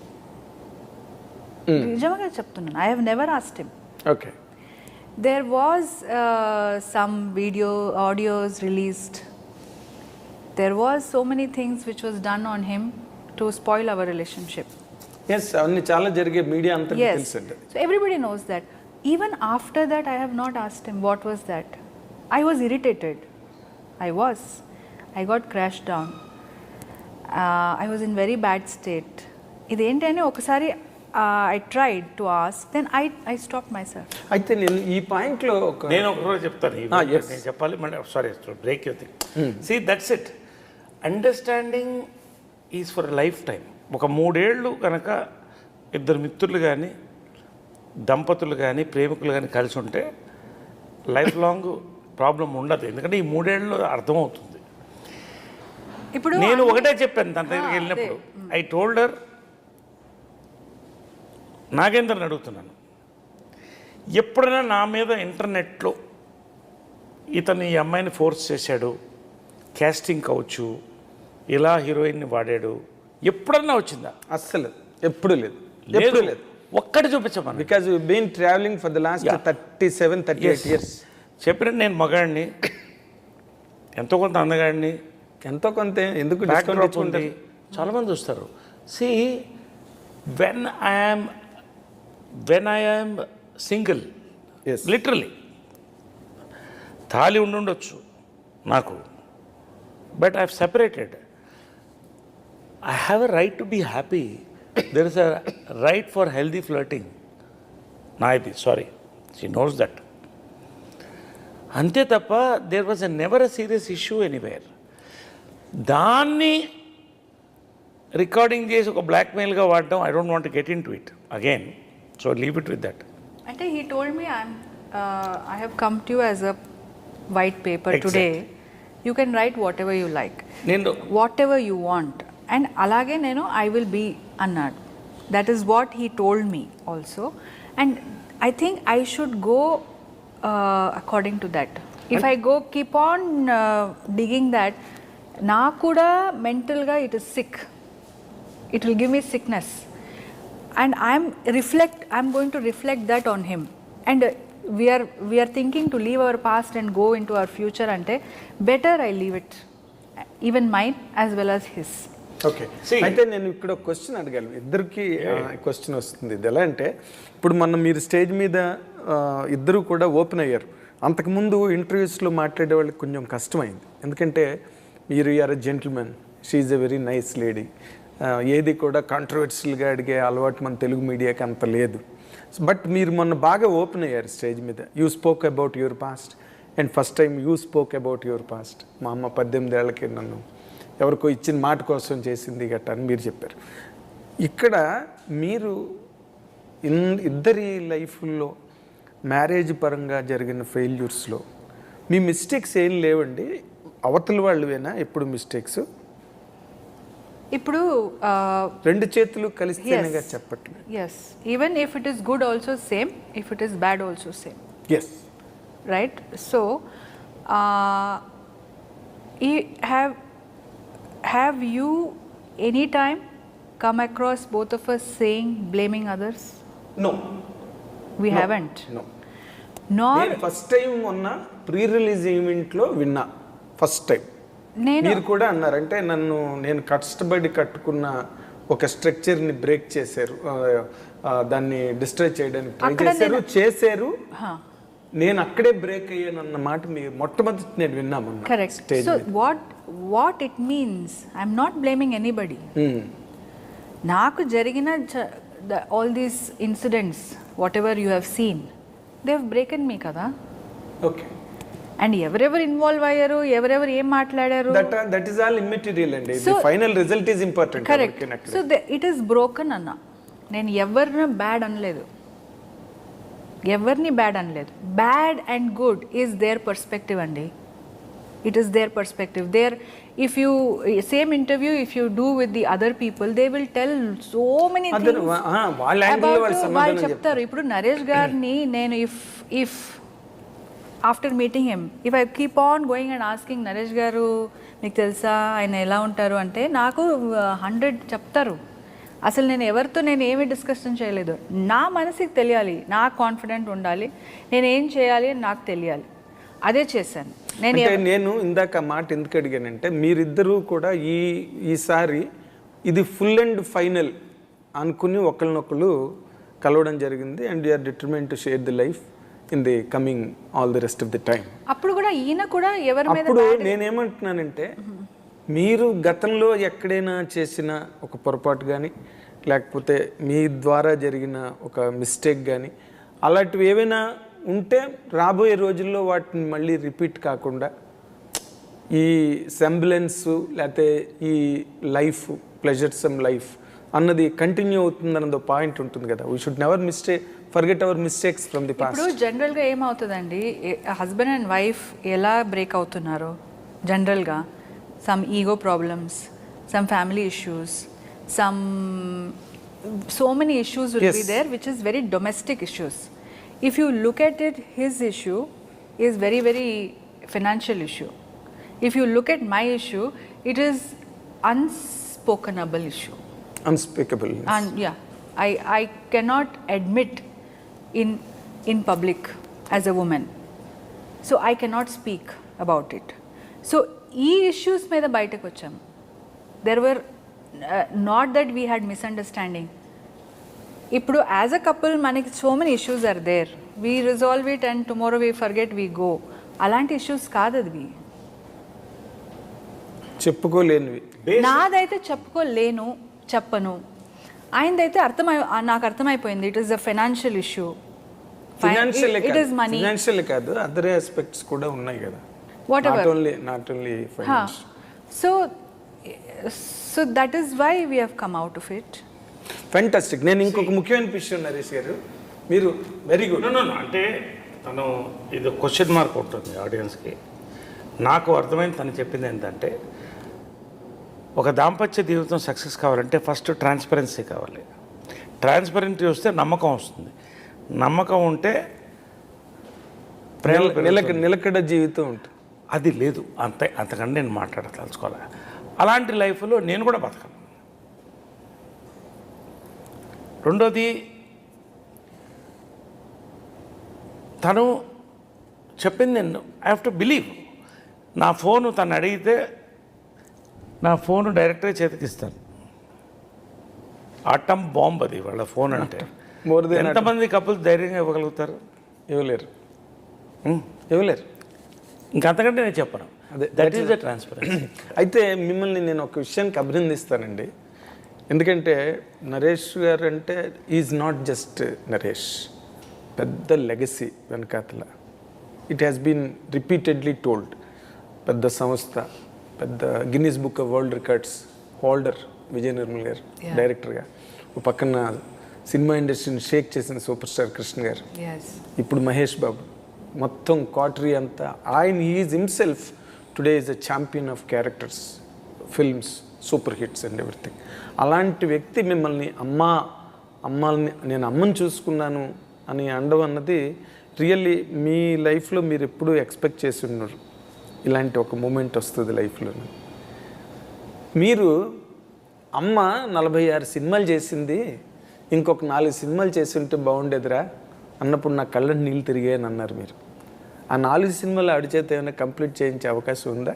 నిజంగా చెప్తున్నాను, I have never asked him. Okay. There was some audios released. There was so many things which was done on him to spoil our relationship. Yes, అవన్నీ చాలా జరిగే, media అంతా తెలుసండి. So everybody knows that. Even after that, I have not asked him what was that. I was irritated. I got crashed down. I was in very bad state. ఇదేంటి అని ఒకసారి I tried to ask, then I stopped myself. అయితే నేను ఈ పాయింట్లో నేను ఒక రోజు చెప్తాను, నేను చెప్పాలి మళ్ళీ. Sorry, break you thing. See that's it. Understanding is for lifetime. ఒక 3 ఏళ్ళు కనుక ఇద్దరు మిత్రులు కానీ, దంపతులు కానీ, ప్రేమికులు కానీ కలిసి ఉంటే లైఫ్ లాంగ్ ప్రాబ్లం ఉండదు. ఎందుకంటే ఈ 3 ఏళ్ళు అర్థమవుతుంది. ఇప్పుడు నేను ఒకటే చెప్పాను తన దగ్గరికి వెళ్ళినప్పుడు, ఐ టోల్డర్, నాగేంద్రని అడుగుతున్నాను, ఎప్పుడైనా నా మీద ఇంటర్నెట్లో ఇతను ఈ అమ్మాయిని ఫోర్స్ చేశాడు, క్యాస్టింగ్ కావచ్చు, ఇలా హీరోయిన్ని వాడాడు, ఎప్పుడన్నా వచ్చిందా? అస్సలు ఎప్పుడు లేదు, ఎప్పుడు లేదు. ఒక్కటి చూపించమని. Because you been travelling for the last 37-38 years. చెప్పినట్టు నేను మగాడిని, ఎంతో కొంత అందగాడిని, ఎంతో కొంత ఎందుకు ఉంది, చాలామంది చూస్తారు. See when I'm single, literally తాళి ఉండొచ్చు నాకు, but I have separated. I have a right to be happy. There is a right for healthy flirting. Naidi, sorry. She knows that. Ante tappa, there was never a serious issue anywhere. Danni recording chesi oka blackmail ga vaadam, I don't want to get into it again. So leave it with that. Ante he told me, I have come to you as a white paper today. You can write whatever you like. Whatever you want. And అలాగే నేను I will be అన్నాడు. That is what he told me also. And I think I should go according to that. If I go keep on digging that, నాకు కూడా మెంటల్గా it is sick. It will give me sickness. And I'm going to reflect that on him. And we are thinking to leave our past and go into our future, ante better I leave it, even mine as well as his. Okay. అయితే నేను ఇక్కడ ఒక question అడగాలి, ఇద్దరికి question వస్తుంది. ఇది ఎలా అంటే, ఇప్పుడు మీరు స్టేజ్ మీద ఇద్దరు కూడా ఓపెన్ అయ్యారు. అంతకుముందు ఇంటర్వ్యూస్లో మాట్లాడే వాళ్ళకి కొంచెం కష్టమైంది, ఎందుకంటే మీరు are a gentlemen, she is a very nice lady. ఏది కూడా కాంట్రవర్షియల్గా అడిగే అలవాటు మన తెలుగు మీడియాకి అంత లేదు. బట్ మీరు మొన్న బాగా ఓపెన్ అయ్యారు స్టేజ్ మీద. You spoke about your past, and first time you spoke about your past. మా అమ్మ 18 ఏళ్ళకి నన్ను ఎవరికో ఇచ్చిన మాట కోసం చేసింది గట్ట అని మీరు చెప్పారు. ఇక్కడ మీరు ఇద్దరి లైఫ్లో మ్యారేజ్ పరంగా జరిగిన ఫెయిల్యూర్స్లో మీ మిస్టేక్స్ ఏం లేవండి? అవతల వాళ్ళవేనా ఎప్పుడు మిస్టేక్స్? ఇప్పుడు 2 చేతులు కలిస్తేనే చెప్పట్లేదు. yes, even if it is good also same, if it is bad also same. yes, right? So Have you any time come across both of us saying, blaming others? No We haven't. No Nor నేను first time మొన్న pre release ఈవెంట్లో విన్నా, first time. నేను మీరు కూడా అన్నారు, అంటే నేను కష్టపడి కట్టుకున్న ఒక స్ట్రక్చర్ని బ్రేక్ చేశారు, దాన్ని డిస్ట్రాయ్ చేయడానికి ట్రై అక్కడ చేశారు. Huh. నేను అక్కడే బ్రేక్ అయ్యాను అన్న మాట మీరు మొట్టమొదటి నేను విన్నామన్నా. Correct. Stage So మీద. what it means, I'm not blaming anybody. నాకు జరిగిన all these incidents, whatever you have seen, they have broken me కదా. ఓకే, అండ్ ఎవరెవరు ఇన్వాల్వ్ అయ్యారు, ఎవరెవరు ఏం మాట్లాడారు, దట్ ఈస్ ఆల్ ఇమ్మెటీరియల్ అండి. So- final result is important. Correct. So it is broken అన్న. నేను ఎవరిని బ్యాడ్ అనలేదు, ఎవరిని బ్యాడ్ అనలేదు. Bad and good is their perspective అండి. It is their perspective. There if you same interview if you do with the other people, they will tell so many వాళ్ళు చెప్తారు. ఇప్పుడు నరేష్ గారిని నేను if after meeting him, if I keep on going and asking, Naresh గారు మీకు తెలుసా ఆయన ఎలా ఉంటారు అంటే, నాకు 100 చెప్తారు. అసలు నేను ఏమీ డిస్కషన్ చేయలేదు. నా మనసుకి తెలియాలి, నాకు కాన్ఫిడెంట్ ఉండాలి, నేను ఏం చేయాలి అని నాకు తెలియాలి, అదే చేశాను. నేను ఇందాక ఆ మాట ఎందుకు అడిగానంటే, మీరిద్దరూ కూడా ఈసారి ఇది ఫుల్ అండ్ ఫైనల్ అనుకుని ఒకరినొకరు కలవడం జరిగింది. And you're determined to share the life in the coming all the rest of the time. అప్పుడు కూడా ఈయన కూడా ఎవరి మీద అప్పుడు నేనేమంటున్నానంటే, మీరు గతంలో ఎక్కడైనా చేసిన ఒక పొరపాటు కానీ, లేకపోతే మీ ద్వారా జరిగిన ఒక మిస్టేక్ కానీ, అలాంటివి ఏవైనా ఉంటే రాబోయే రోజుల్లో వాటిని మళ్ళీ రిపీట్ కాకుండా ఈ సెంబ్లెన్స్ లేకపోతే ఈ లైఫ్ ప్లెజర్సమ్ లైఫ్ అన్నది కంటిన్యూ అవుతుందన్నది పాయింట్ ఉంటుంది కదా. We should never forget our mistakes from the past. ఇప్పుడు జనరల్గా ఏమవుతుందండి, హస్బెండ్ అండ్ వైఫ్ ఎలా బ్రేక్ అవుతున్నారో జనరల్గా, some ego problems, some family issues, so many issues will be there, which is very domestic issues. If you look at it, his issue is very, very financial issue. If you look at my issue, it is unspokenable issue. Unspeakable. Yes. And yeah, I cannot admit in public as a woman. So I cannot speak about it. So ee issues మీద బయటకు వచ్చాం. There were not that we had misunderstanding. ఇప్పుడు as a couple మనకి so many issues are there, we resolve it and tomorrow we forget we go. అలాంటి issues కాదు అది. చెప్పుకోలేనివి. నాదైతే చెప్పుకోలేను, చెప్పను. ఆయనదైతే నాకు అర్థమైపోయింది. It is a financial issue. It is money. Financial కాదు, అదర్ ఆస్పెక్ట్స్ కూడా ఉన్నాయి కదా. Whatever. Not only finance. So that is why we have come out of it. Fantastic. నేను ఇంకొక ముఖ్యమైన విషయం, నరేష్ గారు, మీరు వెరీ గుడ్. అంటే తను ఇది క్వశ్చన్ మార్క్ ఉంటుంది ఆడియన్స్కి. నాకు అర్థమైంది తను చెప్పింది ఏంటంటే, ఒక దాంపత్య జీవితం సక్సెస్ కావాలంటే ఫస్ట్ ట్రాన్స్పరెన్సీ కావాలి. ట్రాన్స్పరెన్సీ వస్తే నమ్మకం వస్తుంది. నమ్మకం ఉంటే నిలకడ జీవితం ఉంటుంది. అది లేదు, అంతకంటే నేను మాట్లాడదలుచుకోవాలి. అలాంటి లైఫ్లో నేను కూడా బతకను. రెండోది, తను చెప్పింది నేను ఐ హ్యావ్ టు బిలీవ్. నా ఫోను తను అడిగితే నా ఫోను డైరెక్ట్గా చేతికిస్తాను. అటమ్ బాంబ్ అది వాళ్ళ ఫోన్ అంటే. ఎంతమంది కపుల్స్ ధైర్యంగా ఇవ్వగలుగుతారు? ఇవ్వలేరు. ఇంకంతకంటే నేను చెప్పను. That is the transparency. అయితే మిమ్మల్ని నేను ఒక విషయానికి అభినందిస్తానండి. ఎందుకంటే నరేష్ గారు అంటే ఈజ్ నాట్ జస్ట్ నరేష్, పెద్ద లెగసీ వెనకాతల. It has been repeatedly told. పెద్ద సంస్థ, పెద్ద Guinness book of world records holder Vijaya Nirmal గారు డైరెక్టర్గా, ఒక పక్కన సినిమా ఇండస్ట్రీని షేక్ చేసిన సూపర్ స్టార్ కృష్ణ గారు, ఇప్పుడు మహేష్ బాబు, మొత్తం కాటరీ అంతా ఆయన. Is himself today is a champion of characters, films, super hits and everything. అలాంటి వ్యక్తి మిమ్మల్ని అమ్మాలని నేను అమ్మని చూసుకున్నాను అని అండం అన్నది రియల్లీ మీ లైఫ్లో మీరు ఎప్పుడూ ఎక్స్పెక్ట్ చేసి ఉన్నారు. ఇలాంటి ఒక మూమెంట్ వస్తుంది లైఫ్లో. మీరు అమ్మ 46 సినిమాలు చేసింది, ఇంకొక 4 సినిమాలు చేసి ఉంటే బాగుండేదిరా అన్నప్పుడు నా కళ్ళ నీళ్ళు తిరిగాయని అన్నారు మీరు. ఆ 4 సినిమాలు ఆడి చేత ఏమైనా కంప్లీట్ చేయించే అవకాశం ఉందా?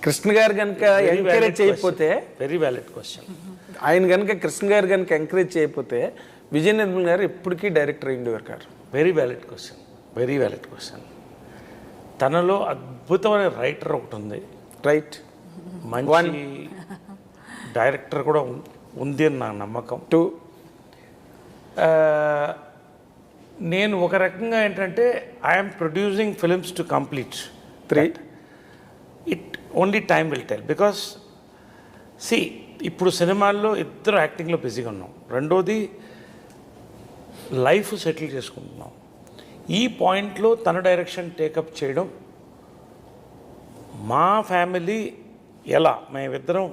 కృష్ణ గారు కనుక ఎంకరేజ్ చేయకపోతే, వెరీ వ్యాలిడ్ క్వశ్చన్, ఆయన కనుక కృష్ణ గారు కనుక ఎంకరేజ్ చేయకపోతే విజయ నిర్మల్ గారు ఎప్పటికీ డైరెక్టర్ అయ్యిండేవారు కాదు. Very valid question, very valid question. తనలో అద్భుతమైన రైటర్ ఒకటి ఉంది, రైట్, మంచి డైరెక్టర్ కూడా ఉంది అని నా నమ్మకం. 2 నేను ఒక రకంగా ఏంటంటే I'm producing films to complete. 3 it only time will tell. Because see ఇప్పుడు సినిమాల్లో ఇద్దరు యాక్టింగ్లో బిజీగా ఉన్నాం, రెండోది లైఫ్ సెటిల్ చేసుకుంటున్నాం. ఈ పాయింట్లో తన డైరెక్షన్ టేకప్ చేయడం, మా ఫ్యామిలీ ఎలా మేమిద్దరం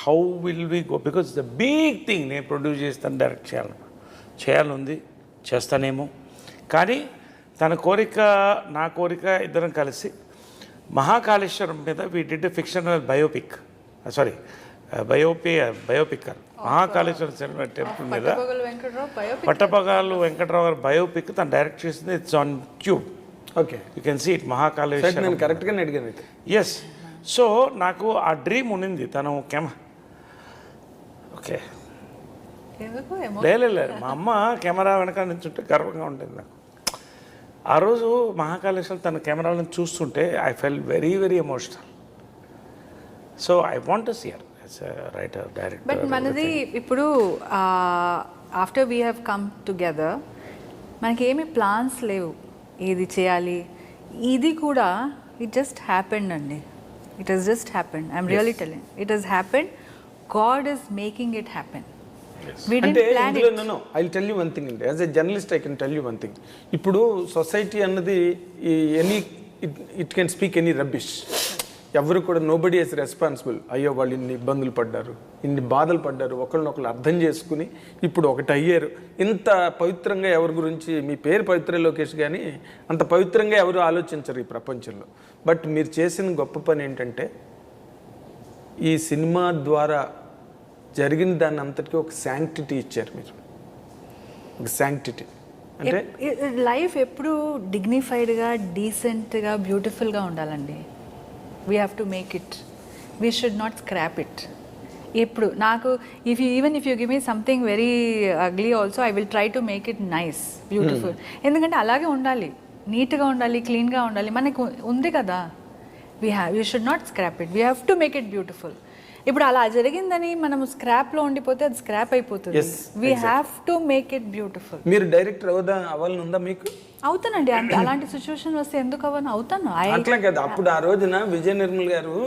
how will we go, because the big thing నేను ప్రొడ్యూస్ చేస్తాను, డైరెక్ట్ చేయాలనుంది, చేస్తానేమో. కానీ తన కోరిక నా కోరిక ఇద్దరం కలిసి మహాకాళేశ్వరం మీద we did a fictional biopic, sorry biopic Mahakaleshwaram cinema temple మీద పట్టపగాలు వెంకట్రావు గారు బయోపిక్ తను డైరెక్ట్ చేసింది. It's on tube, okay, you can see it Mahakaleshwaram. నేను కరెక్ట్గానే అడిగాను. ఎస్, సో నాకు ఆ డ్రీమ్ ఉన్నింది. తను ఓకే లేదు మా అమ్మ కెమెరా వెనక నుంచుంటే గర్వంగా ఉండేది నాకు. ఆ రోజు మహాకాళేశ్వరం తన కెమెరాలను చూస్తుంటే I fell very very emotional. So I want to see her as a writer, director. But మనది ఇప్పుడు after we have come together మనకి ఏమి ప్లాన్స్ లేవు ఏది చేయాలి. ఇది కూడా ఇట్ జస్ట్ హ్యాపెండ్ అండి. It has just happened. I'm really telling, it has happened. God is making it happen. అంటే ఇందులో I will tell you one thing అండి, as a journalist I can tell you one thing. ఇప్పుడు society అన్నది it can speak any rubbish. ఎవరు కూడా nobody is responsible. అయ్యో వాళ్ళు ఇన్ని ఇబ్బందులు పడ్డారు, ఇన్ని బాధలు పడ్డారు, ఒకళ్ళనొకళ్ళు అర్థం చేసుకుని ఇప్పుడు ఒకటి అయ్యారు. ఇంత పవిత్రంగా ఎవరి గురించి, మీ పేరు పవిత్ర లోకేష్ కానీ అంత పవిత్రంగా ఎవరు ఆలోచించరు ఈ ప్రపంచంలో. బట్ మీరు చేసిన గొప్ప పని ఏంటంటే ఈ సినిమా ద్వారా జరిగిన దాన్ని అంతటికీ ఒక శాంక్టిటీ ఇచ్చారు మీరు. ఒక శాంక్టిటీ అంటే లైఫ్ ఎప్పుడు డిగ్నిఫైడ్గా, డీసెంట్గా, బ్యూటిఫుల్గా ఉండాలండి. We have to make it, we should not scrap it. ఎప్పుడు నాకు if you give me something very ugly also I will try to make it nice, beautiful. ఎందుకంటే అలాగే ఉండాలి, నీట్గా ఉండాలి, క్లీన్గా ఉండాలి. మనకు ఉంది కదా, we should not scrap it, we have to make it beautiful. ఇప్పుడు అలా జరిగిందని మనం స్క్రాప్లో ఉండిపోతే అది స్క్రాప్ అయిపోతుంది. We have to make it beautiful. మీరు డైరెక్టర్ అవ్వాలని ఉందా మీకు? అవుతానండి, అలాంటి సిచ్యువేషన్ వస్తే ఎందుకు అవ్వను, అవుతాను. అట్లా కదా, అప్పుడు ఆ రోజున విజయ నిర్మల్ గారు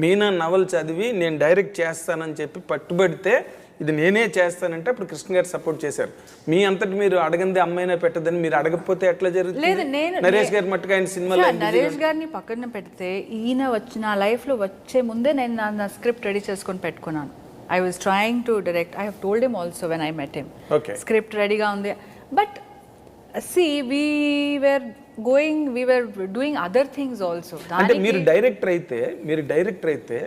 మీనా నవల్ చదివి నేను డైరెక్ట్ చేస్తానని చెప్పి పట్టుబడితే ఇది నేనే చేస్తానంటే అప్పుడు కృష్ణ గారు సపోర్ట్ చేశారు. మీ అంతటి మీరు అడగంది అమ్మాయినా పెట్టదని మీరు అడగకపోతే ఎట్లా జరుగుతుంది? నరేష్ గారు మట్టుగా ఆయన సినిమాలో నరేష్ గారిని పక్కన పెడితే ఈయన నా లైఫ్లో వచ్చే ముందే నేను నా స్క్రిప్ట్ రెడీ చేసుకొని పెట్టుకున్నాను. I was trying to direct. I have told him also when I met him, script రెడీగా ఉంది. But see we were doing other things also. అంటే మీరు డైరెక్టర్ అయితే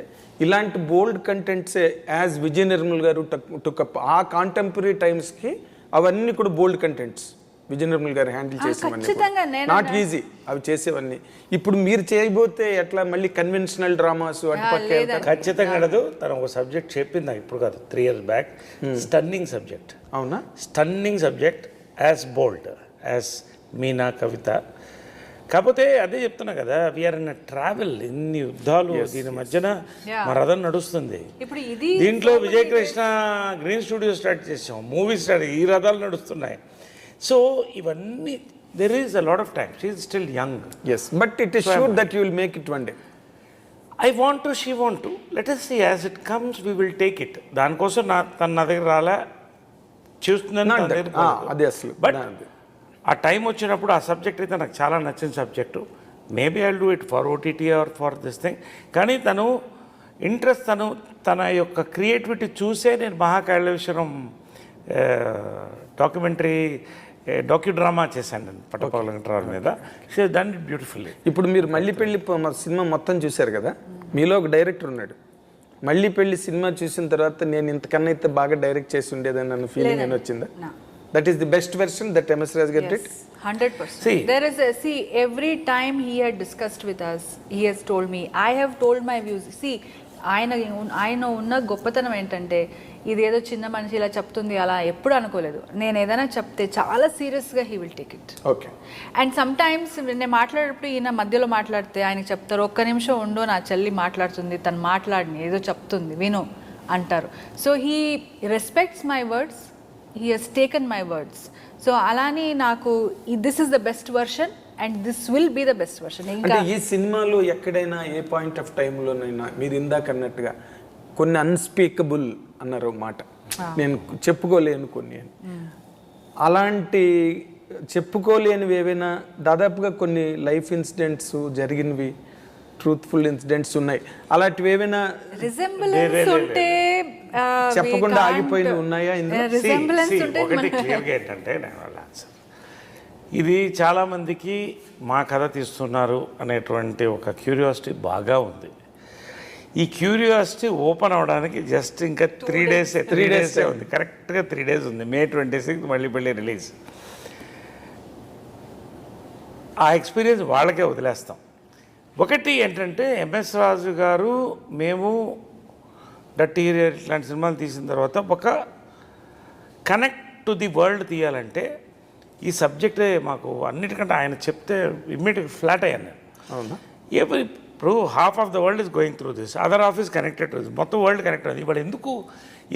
ఇలాంటి బోల్డ్ కంటెంట్స్ యాజ్ విజయ నిర్మల్ గారు టుకప్ ఆ కాంటెంపరీ టైమ్స్కి అవన్నీ కూడా బోల్డ్ కంటెంట్స్ విజయ నిర్మల్ గారు హ్యాండిల్ చేసేవన్నీ నాట్ ఈజీ అవి చేసేవన్నీ. ఇప్పుడు మీరు చేయబోతే ఎట్లా మళ్ళీ కన్వెన్షనల్ డ్రామాస్ అటుపక్క ఖచ్చితంగా అడదు. తను ఒక సబ్జెక్ట్ చెప్పింది ఇప్పుడు కాదు, 3 years బ్యాక్. Stunning subject. అవునా? స్టన్నింగ్ సబ్జెక్ట్, యాజ్ బోల్డ్ యాజ్ మీనా, కవిత. కాకపోతే అదే చెప్తున్నా కదా, వీఆర్ ఇన్ ట్రావెల్, ఇన్ని యుద్ధాలు దీని మధ్యన మా రథం నడుస్తుంది. దీంట్లో విజయకృష్ణ గ్రీన్ స్టూడియో స్టార్ట్ చేసాం, మూవీ స్టార్ట్, ఈ రథాలు నడుస్తున్నాయి. సో ఇవన్నీ there is a lot of time. She is still young. Yes, but it is sure that you will make it one day. I want to, she want to. Let us see as it comes, we will take it. దానికోసం తన నా దగ్గర రాలే, చూస్తున్నాను అదే అసలు. But ఆ time వచ్చినప్పుడు ఆ సబ్జెక్ట్ అయితే నాకు చాలా నచ్చిన subject. Maybe I will do it for OTT or for this thing. కానీ తను ఇంట్రెస్ట్, తన యొక్క క్రియేటివిటీ చూసే నేను మహాకాళేశ్వరం డాక్యుమెంటరీ డాక్యూ డ్రామా చేశాను నేను పట్టపగల వెంకటరావు మీద. She done it beautifully. ఇప్పుడు మీరు మళ్ళీ పెళ్లి సినిమా మొత్తం చూశారు కదా, మీలో ఒక డైరెక్టర్ ఉన్నాడు. మళ్ళీ పెళ్లి సినిమా చూసిన తర్వాత నేను ఇంతకన్నా అయితే బాగా డైరెక్ట్ చేసి ఉండేదని అన్న ఫీలింగ్ ఏమైనా వచ్చిందా? That is the best version that MS Raj did? 100%. See. There is every time he had discussed with us, he has told me, I have told my views. See, ఆయన ఉన్న గొప్పతనం ఏంటంటే ఇదేదో చిన్న మనిషి ఇలా చెప్తుంది అలా ఎప్పుడు అనుకోలేదు. నేను ఏదైనా చెప్తే చాలా సీరియస్గా he will take it. Okay. And some times నేను మాట్లాడేటప్పుడు ఈయన మధ్యలో మాట్లాడితే ఆయనకి చెప్తారు, ఒక్క నిమిషం ఉండు నా చెల్లి మాట్లాడుతుంది, తను మాట్లాడిని ఏదో చెప్తుంది విను అంటారు. So he respects my words, he has taken my words. So alani naku this is the best version and this will be the best version. అంటే ఈ సినిమాలో ఎక్కడైనా ఏ పాయింట్ ఆఫ్ టైంలోనైనా మీరు ఇందాక అన్నట్టుగా కొన్ని అన్స్పీకబుల్ అన్నారు మాట, నేను చెప్పుకోలేను కొన్ని అని, అలాంటి చెప్పుకోలేనివి ఏవైనా దాదాపుగా కొన్ని లైఫ్ ఇన్సిడెంట్స్ జరిగినవి ట్రూత్ఫుల్ ఇన్సిడెంట్స్ ఉన్నాయి, అలాంటివి ఏమైనా రిజెంబ్లెన్స్ ఉంటే చెప్పకుండా ఆగిపోయినవి ఉన్నాయా? ఒకటి క్లియర్గా ఏంటంటే నేను వాళ్ళ ఆన్సర్, ఇది చాలామందికి మా కథ తీస్తున్నారు అనేటువంటి ఒక క్యూరియాసిటీ బాగా ఉంది. ఈ క్యూరియాసిటీ ఓపెన్ అవడానికి జస్ట్ ఇంకా 3 డేసే ఉంది, కరెక్ట్గా 3 days ఉంది. May 26 మళ్ళీ పెళ్ళి రిలీజ్. ఆ ఎక్స్పీరియన్స్ వాళ్ళకే వదిలేస్తాం. ఒకటి ఏంటంటే ఎంఎస్ రాజు గారు, మేము డర్టీ ఇట్లాంటి సినిమాలు తీసిన తర్వాత ఒక కనెక్ట్ టు ది వరల్డ్ తీయాలంటే ఈ సబ్జెక్టే మాకు అన్నిటికంటే ఆయన చెప్తే ఇమ్మీడియట్ ఫ్లాట్ అయ్యాను నేను. అవునా? ఇప్పుడు half of the world is going through this, other half is connected to this, మొత్తం వరల్డ్ కనెక్ట్ అయింది. ఇప్పుడు ఎందుకు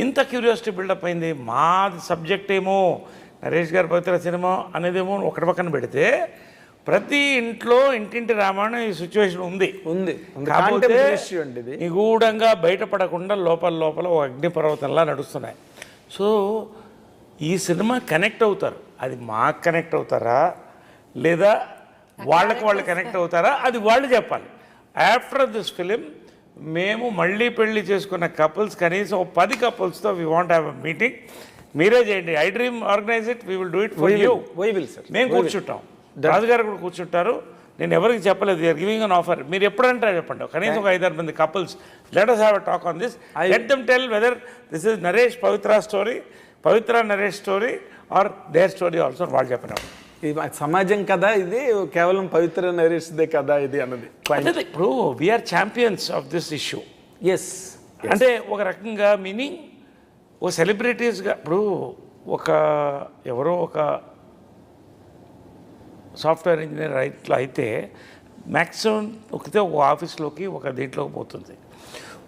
ఇంత క్యూరియాసిటీ బిల్డప్ అయింది? మా సబ్జెక్ట్ ఏమో నరేష్ గారి పవిత్ర సినిమా అనేదేమో ఒకటి పక్కన పెడితే ప్రతి ఇంట్లో ఇంటింటి రామాయణం ఈ సిచ్యువేషన్ ఉంది. కాకపోతే నిగూఢంగా బయటపడకుండా లోపల ఒక అగ్నిపర్వతంలా నడుస్తున్నాయి. సో ఈ సినిమా కనెక్ట్ అవుతారు, అది మాకు కనెక్ట్ అవుతారా లేదా వాళ్ళకి వాళ్ళు కనెక్ట్ అవుతారా అది వాళ్ళు చెప్పాలి. ఆఫ్టర్ దిస్ ఫిలిం మేము మళ్ళీ పెళ్లి చేసుకున్న కపుల్స్ కనీసం 10 couples we want have a meeting. మీరే చేయండి, I dream organise it, we will do it for you. మేము కూర్చుంటాం, రాజుగారు కూడా కూర్చుంటారు. నేను ఎవరికి చెప్పలేదు, యూఆర్ గివింగ్ అన్ ఆఫర్, మీరు ఎప్పుడంటే చెప్పండి. కనీసం ఒక 5-6 మంది couples, let us have a talk on this. Let them tell whether this is Naresh Pavitra story, Pavitra Naresh story or their story also. వాళ్ళు చెప్పినప్పుడు సమాజం కదా ఇది, కేవలం పవిత్ర నరేష్దే కదా ఇది అన్నది. ఇప్పుడు we're champions of this issue. Yes, అంటే ఒక రకంగా మీనింగ్ ఓ సెలబ్రిటీస్గా, ఇప్పుడు ఎవరో ఒక సాఫ్ట్వేర్ ఇంజనీర్ ఇట్లా అయితే మ్యాక్సిమం ఒక ఆఫీస్లోకి ఒక దీంట్లోకి పోతుంది.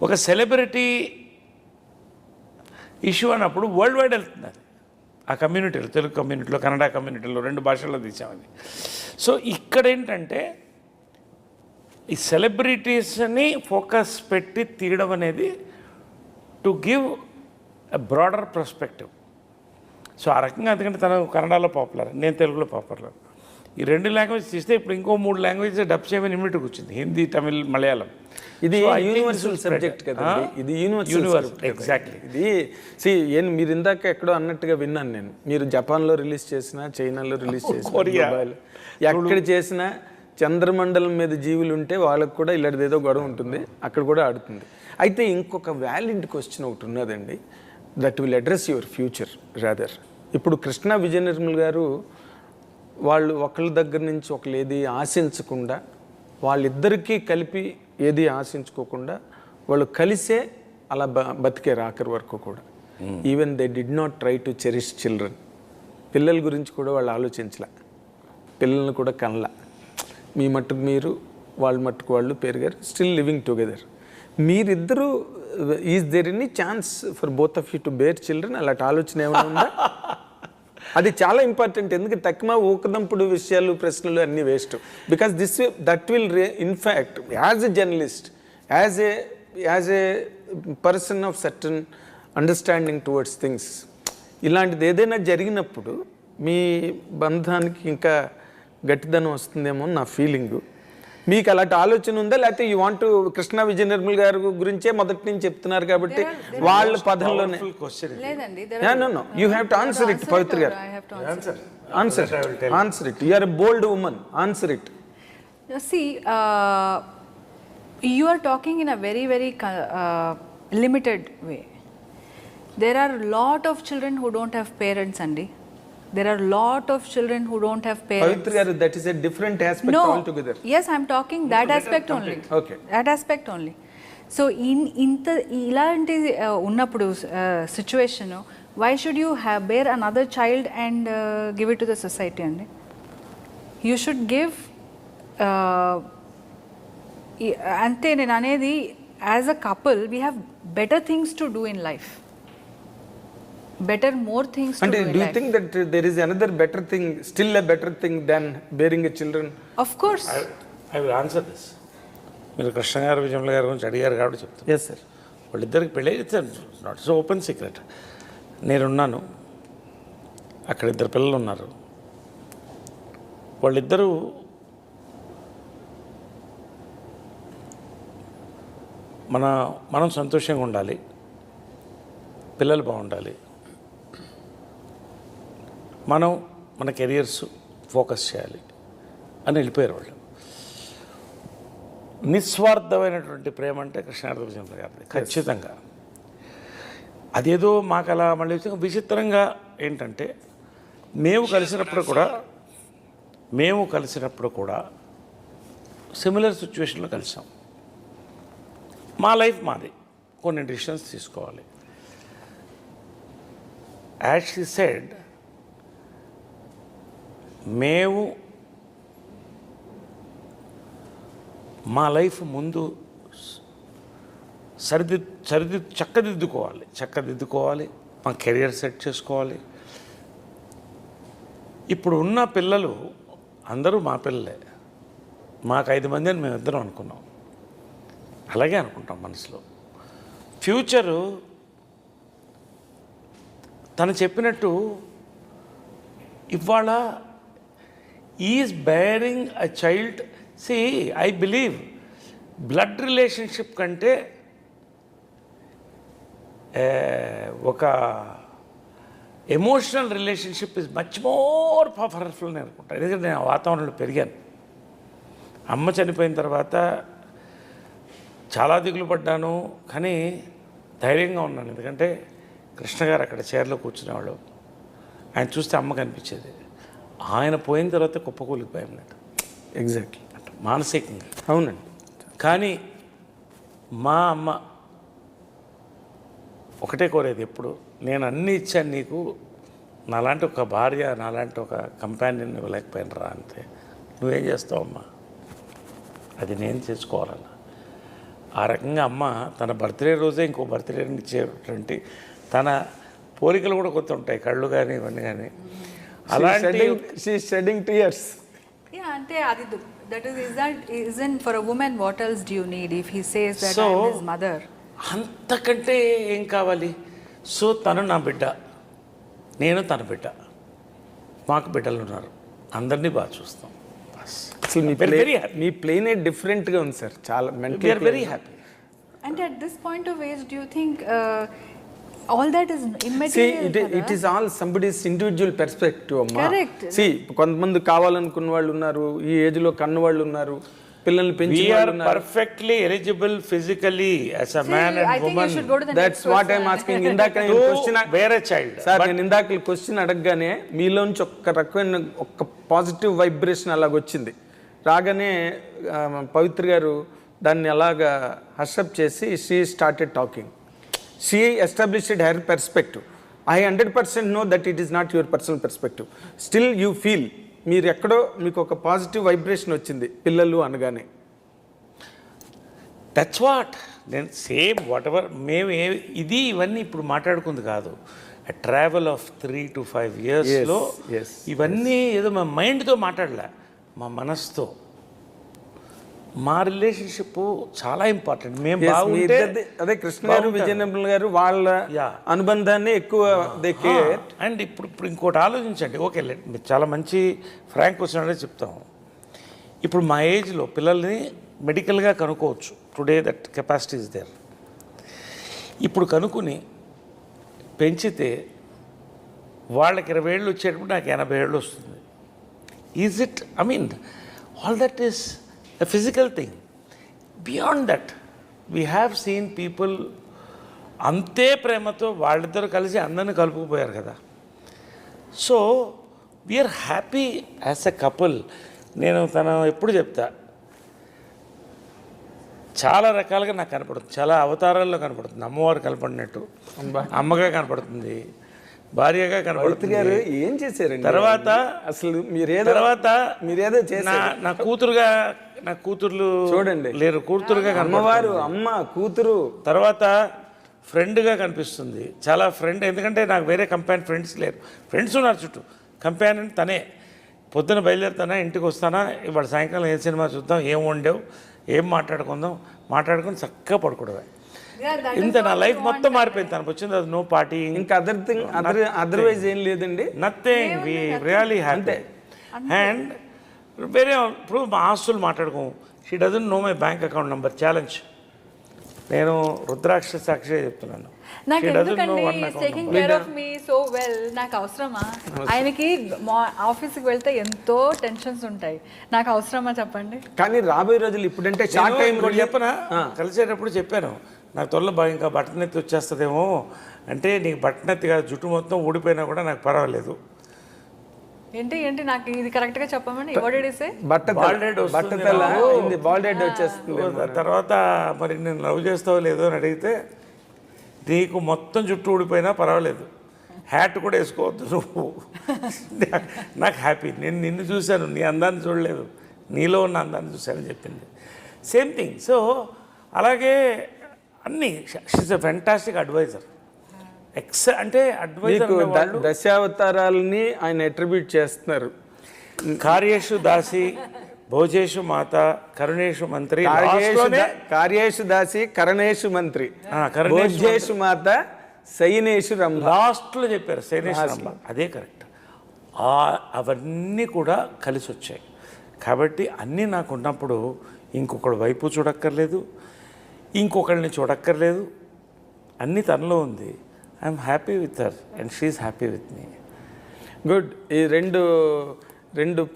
ఒక సెలబ్రిటీ ఇష్యూ అన్నప్పుడు వరల్డ్ వైడ్ వెళ్తుంది అది. ఆ కమ్యూనిటీలో, తెలుగు కమ్యూనిటీలో, కన్నడ కమ్యూనిటీలో 2 భాషల్లో తీసామని. సో ఇక్కడ ఏంటంటే ఈ సెలబ్రిటీస్ని ఫోకస్ పెట్టి తీయడం అనేది to give a broader perspective. So ఆ రకంగా, ఎందుకంటే తను కన్నడలో పాపులర్, నేను తెలుగులో పాపులర్. ఈ 2 లాంగ్వేజ్ తీస్తే ఇప్పుడు ఇంకో 3 లాంగ్వేజ్ డబ్ చేయమని ఇమ్మీడియట్గా వచ్చింది, హిందీ, తమిళ్, మలయాళం. ఇది యూనివర్సల్ సబ్జెక్ట్ కదా, ఇది యూనివర్సల్. ఎగ్జాక్ట్లీ. ఇది మీరు ఇందాక ఎక్కడో అన్నట్టుగా విన్నాను నేను, మీరు జపాన్లో రిలీజ్ చేసినా, చైనాలో రిలీజ్ చేసినా, ఎక్కడ చేసినా చంద్రమండలం మీద జీవులు ఉంటే వాళ్ళకు కూడా ఇలాంటిదేదో గొడవ ఉంటుంది, అక్కడ కూడా ఆడుతుంది. అయితే ఇంకొక వ్యాలిడ్ క్వశ్చన్ ఒకటి ఉన్నదండి, that will address your future rather. ఇప్పుడు కృష్ణ విజయ నిర్మల్ గారు వాళ్ళు ఒకళ్ళ దగ్గర నుంచి ఒకళ్ళు ఏది ఆశించకుండా, వాళ్ళిద్దరికీ కలిపి ఏది ఆశించుకోకుండా వాళ్ళు కలిసే అలా బతికే ఆఖరి వరకు కూడా. Even they did not try to cherish children. పిల్లల గురించి కూడా వాళ్ళు ఆలోచించలే, పిల్లల్ని కూడా కనలా. మీ మట్టుకు మీరు, వాళ్ళ మట్టుకు వాళ్ళు పెరిగారు, స్టిల్ లివింగ్ టుగెదర్. మీరిద్దరూ, is there any chance for both of you to bear children? అలాంటి ఆలోచన ఏమైనా ఉందా? అది చాలా ఇంపార్టెంట్, ఎందుకంటే తక్కువ ఊకదంపుడు విషయాలు, ప్రశ్నలు అన్నీ waste. Because that will in fact as a journalist, as a person of certain understanding towards things, ఇలాంటిది ఏదైనా జరిగినప్పుడు మీ బంధానికి ఇంకా గట్టిదనం వస్తుందేమో నా ఫీలింగు. మీకు అలాంటి ఆలోచన ఉందా, లేకపోతే యూ వాంట్ కృష్ణ విజయ నిర్మల్ గారి గురించే మొదటి నుంచి చెప్తున్నారు కాబట్టి వాళ్ళ పదంలోనే? క్వశ్చన్ లేదండి, No. You have to answer it, Pavitra garu. I have to answer. Answer it. You are a bold woman. Answer it. See, you are talking in a very, very limited way. There are a lot of children who don't have parents, Andy. There are a lot of children who don't have parents. Pavitra garu, that is a different aspect altogether. Yes, I'm talking that aspect only. Okay. That aspect only. So ఇలాంటి ఉన్నప్పుడు situation, why should you bear another child and give it to the society అండి? You should give అంతే నేను అనేది, as a couple we have better things to do in life, more things to And do in do you life. think that there is another better thing, still a better thing than bearing a children? Of course. I will answer this. మీరు కృష్ణ గారు విజయమ్మ గారి గురించి అడిగారు కాబట్టి చెప్తాను. Yes, sir. వాళ్ళిద్దరికి పెళ్ళి not so open secret. నేనున్నాను, అక్కడ ఇద్దరు పిల్లలు ఉన్నారు. వాళ్ళిద్దరూ మనం సంతోషంగా ఉండాలి, పిల్లలు బాగుండాలి, మన కెరియర్స్ ఫోకస్ చేయాలి అని వెళ్ళిపోయారు వాళ్ళు. నిస్వార్థమైనటువంటి ప్రేమ అంటే కృష్ణార్థ విజయమ్మ గారిది ఖచ్చితంగా. అదేదో మాకు అలా మళ్ళీ విచిత్రంగా ఏంటంటే, మేము కలిసినప్పుడు కూడా సిమిలర్ సిచ్యువేషన్లో కలిసాం. మా లైఫ్ మాది, కొన్ని డిసిషన్స్ తీసుకోవాలి. యాజ్ షీ సెడ్, మేము మా లైఫ్ ముందు చక్కదిద్దుకోవాలి, మా కెరియర్ సెట్ చేసుకోవాలి. ఇప్పుడు ఉన్న పిల్లలు అందరూ మా పిల్లలే. మాకు 5 మంది అని మేమిద్దరం అనుకున్నాం, అలాగే అనుకుంటాం మనసులో. ఫ్యూచరు తను చెప్పినట్టు ఇవాళ is bearing a child. See, I believe blood relationship కంటే ఒక emotional relationship is much more powerful అని అనుకుంటాను. ఎందుకంటే నేను ఆ వాతావరణంలో పెరిగాను. అమ్మ చనిపోయిన తర్వాత చాలా దిగులు పడ్డాను, కానీ ధైర్యంగా ఉన్నాను. ఎందుకంటే కృష్ణ గారు అక్కడ చైర్లో కూర్చునేవాళ్ళు, ఆయన చూస్తే అమ్మ కనిపించేది. ఆయన పోయిన తర్వాత కుప్పకూలిపోయాం నేను. ఎగ్జాక్ట్లీ, అంటే మానసికంగా. అవునండి. కానీ మా అమ్మ ఒకటే కోరేది ఎప్పుడు, నేను అన్నీ ఇచ్చాను నీకు, నాలాంటి ఒక భార్య, నాలాంటి ఒక కంపానియన్ ఇవ్వలేకపోయాను రా, అంతే. నువ్వేం చేస్తావు అమ్మా, అది నేను చేసుకోవాలన్న. ఆ రకంగా అమ్మ తన బర్త్డే రోజే ఇంకో బర్త్డేని ఇచ్చేటువంటి, తన పోలికలు కూడా కొత్త ఉంటాయి, కళ్ళు కానీ ఇవన్నీ కానీ. అలాంటి shedding tears. Yeah, ante adi that isn't for a woman. What else do you need if he says that So, I'm his mother? అంతకంటే ఏం కావాలి? సో తను నా బిడ్డ, నేను తన బిడ్డ, మాకు బిడ్డలు ఉన్నారు, అందరినీ బాగా చూస్తాం. అసలు మీ ప్లేనే డిఫరెంట్గా ఉంది సార్, చాలా We are very happy. And at this point of age, do you think all that is See, immaterial? it is all somebody's individual perspective, అమ్మా. Correct. See, కొంతమంది కావాలనుకున్న వాళ్ళు ఉన్నారు, ఈ ఏజ్ లో కన్న వాళ్ళు ఉన్నారు, పిల్లల్ని We పెంచిన are వాళ్ళు ఉన్నారు. perfectly eligible physically as a man I and think you woman should go to the That's next what question. I'm asking. ఇందాక నేను to question bear a child. Sir, నేను ఇందాక క్వశ్చన్ అడగగానే మీలోంచి ఒక్క రకమైన ఒక పాజిటివ్ వైబ్రేషన్ అలాగొచ్చింది. రాగానే పవిత్ర గారు దాన్ని అలాగా హర్షప్ చేసి she started talking. She established her perspective. I 100% know that it is not your personal perspective. Still you feel, మీరు ఎక్కడో మీకు ఒక పాజిటివ్ వైబ్రేషన్ వచ్చింది పిల్లలు అనగానే. దట్స్ వాట్ నేను సేమ్ వాట్ ఎవర్ మేము ఇది ఇవన్నీ ఇప్పుడు మాట్లాడుకుంది కాదు. ట్రావెల్ ఆఫ్ 3 to 5 yearsలో yes, ఇవన్నీ ఏదో మా మైండ్తో మాట్లాడలే, మా మనసుతో. మా రిలేషన్షిప్ చాలా ఇంపార్టెంట్. మేము Yes, మీ బాగుంటే ఇద్దరిది, అదే కృష్ణ గారు విజయనగరం గారు వాళ్ళ Yeah. అనుబంధాన్ని ఎక్కువ అండ్ ఇప్పుడు ఇంకోటి ఆలోచించండి. ఓకే, మీరు చాలా మంచి ఫ్రాంక్ క్వశ్చన్ అనేది చెప్తాం. ఇప్పుడు మా ఏజ్లో పిల్లల్ని మెడికల్గా కనుక్కోవచ్చు. Today that capacity is there. ఇప్పుడు కనుక్కుని పెంచితే వాళ్ళకి 20 ఏళ్ళు వచ్చేటప్పుడు నాకు 80 ఏళ్ళు వస్తుంది. Is it? I mean all that is a physical thing. Beyond that we have seen people అంతే ప్రేమతో వాళ్ళిద్దరూ కలిసి అందరిని కలుపుకుపోయారు కదా. So we are happy as a couple. నేను ఎప్పుడు చెప్తా, చాలా రకాలుగా నాకు కనపడుతుంది, చాలా అవతారాల్లో కనపడుతుంది. అమ్మవారు కనపడినట్టు, అమ్మగా కనపడుతుంది, భార్యగా కనపడుతుంది. ఏం చేశారండి తర్వాత? అసలు మీరేదో నా కూతురుగా, నా కూతుర్లు చూడండి లేరు, కూతురుగా అమ్మవారు, అమ్మ కూతురు. తర్వాత ఫ్రెండ్గా కనిపిస్తుంది, చాలా ఫ్రెండ్. ఎందుకంటే నాకు వేరే కంపానియన్ ఫ్రెండ్స్ లేరు. ఫ్రెండ్స్ ఉన్నారు చుట్టూ, కంపానియన్ తనే. పొద్దున బయలుదేరుతానా, ఇంటికి వస్తానా, ఇవాళ సాయంకాలం ఏ సినిమా చూద్దాం, ఏం వండావు, ఏం మాట్లాడుకొని చక్కగా పడుకోవడమే. ఇంత నా లైఫ్ మొత్తం మారిపోయింది. తనకు వచ్చింది అది నో పార్టీ, ఇంకా అదర్వైజ్ ఏం లేదండి. Nothing. We really happy. And వేరే ఇప్పుడు మా ఆస్తులు మాట్లాడుకోము. She doesn't know my bank account number. Challenge. నేను రుద్రాక్ష సాక్షిగా చెప్తున్నాను. నాకు ఎందుకండి taking care of me so well, నాకు అవసరమా? ఆయనకి ఆఫీస్కి వెళ్తే ఎంతో టెన్షన్స్ ఉంటాయి, నాకు అవసరమా చెప్పండి? కానీ రాబోయే రోజులు ఇప్పుడంటే షార్ట్ టైం కూడా చెప్పనా, కలిసేటప్పుడు చెప్పాను, నాకు త్వరలో ఇంకా బట్టనెత్తి వచ్చేస్తుందేమో అంటే, నీకు బట్టనెత్తి కాదు, జుట్టు మొత్తం ఊడిపోయినా కూడా నాకు పర్వాలేదు. ఏంటి నాకు ఇది కరెక్ట్గా చెప్పమని బాల్డెడ్ వచ్చేస్తుంది. తర్వాత మరి నేను లవ్ చేస్తావో లేదో అని అడిగితే, నీకు మొత్తం జుట్టు ఊడిపోయినా పర్వాలేదు, హ్యాట్ కూడా వేసుకోవద్దు నువ్వు, నాకు హ్యాపీ. నేను నిన్ను చూశాను, నీ అందాన్ని చూడలేదు, నీలో ఉన్న అందాన్ని చూశానని చెప్పింది. Same thing. సో అలాగే అన్నీ. She is a fantastic advisor. అంటే అడ్వైజర్. దశావతారాలని ఆయన అట్రిబ్యూట్ చేస్తున్నారు. కార్యేషు దాసి, భోజేషు మాత, కరుణేషు మంత్రి. కార్యేషు దాసి, కరణేషు మంత్రి, భోజేషు మాత, శయనేషు రంభ. లాస్ట్లో చెప్పారు శయనేషు రంభ. అదే కరెక్ట్. అవన్నీ కూడా కలిసి వచ్చాయి. కాబట్టి అన్నీ నాకు ఉన్నప్పుడు ఇంకొకటి వైపు చూడక్కర్లేదు, ఇంకొకరిని చూడక్కర్లేదు, అన్నీ తనలో ఉంది. I'm happy with her and she is happy with me. Good. ఈ రెండు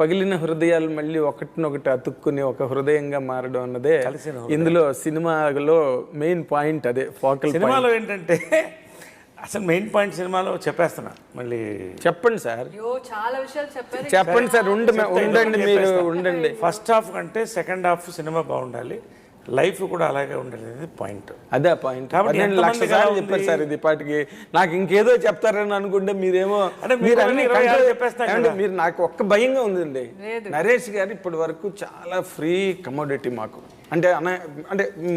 పగిలిన హృదయాలు మళ్ళీ ఒకటినొకటి అతుక్కుని ఒక హృదయంగా మారడం అన్నదే ఇందులో సినిమాలో మెయిన్ పాయింట్. అదే ఫోకల్. సినిమాలో ఏంటంటే అసలు మెయిన్ పాయింట్ సినిమాలో చెప్పేస్తున్నా, మళ్ళీ చెప్పండి సార్. చాలా విషయాలు చెప్పారు, చెప్పండి సార్. ఉండండి మీరు ఉండండి. ఫస్ట్ హాఫ్ కంటే సెకండ్ హాఫ్ సినిమా బాగుండాలి, లైఫ్ కూడా అలాగే ఉండాలి అనేది పాయింట్. అదే పాయింట్. కాబట్టి నేను లక్ష సార్లు చెప్పాను సార్ ఇది పాటికి. నాకు ఇంకేదో చెప్తారని అనుకుంటే మీరేమో మీరు నాకు ఒక్క భయంగా ఉందండి. నరేష్ గారు ఇప్పటి వరకు చాలా ఫ్రీ కమోడిటీ మాకు. అంటే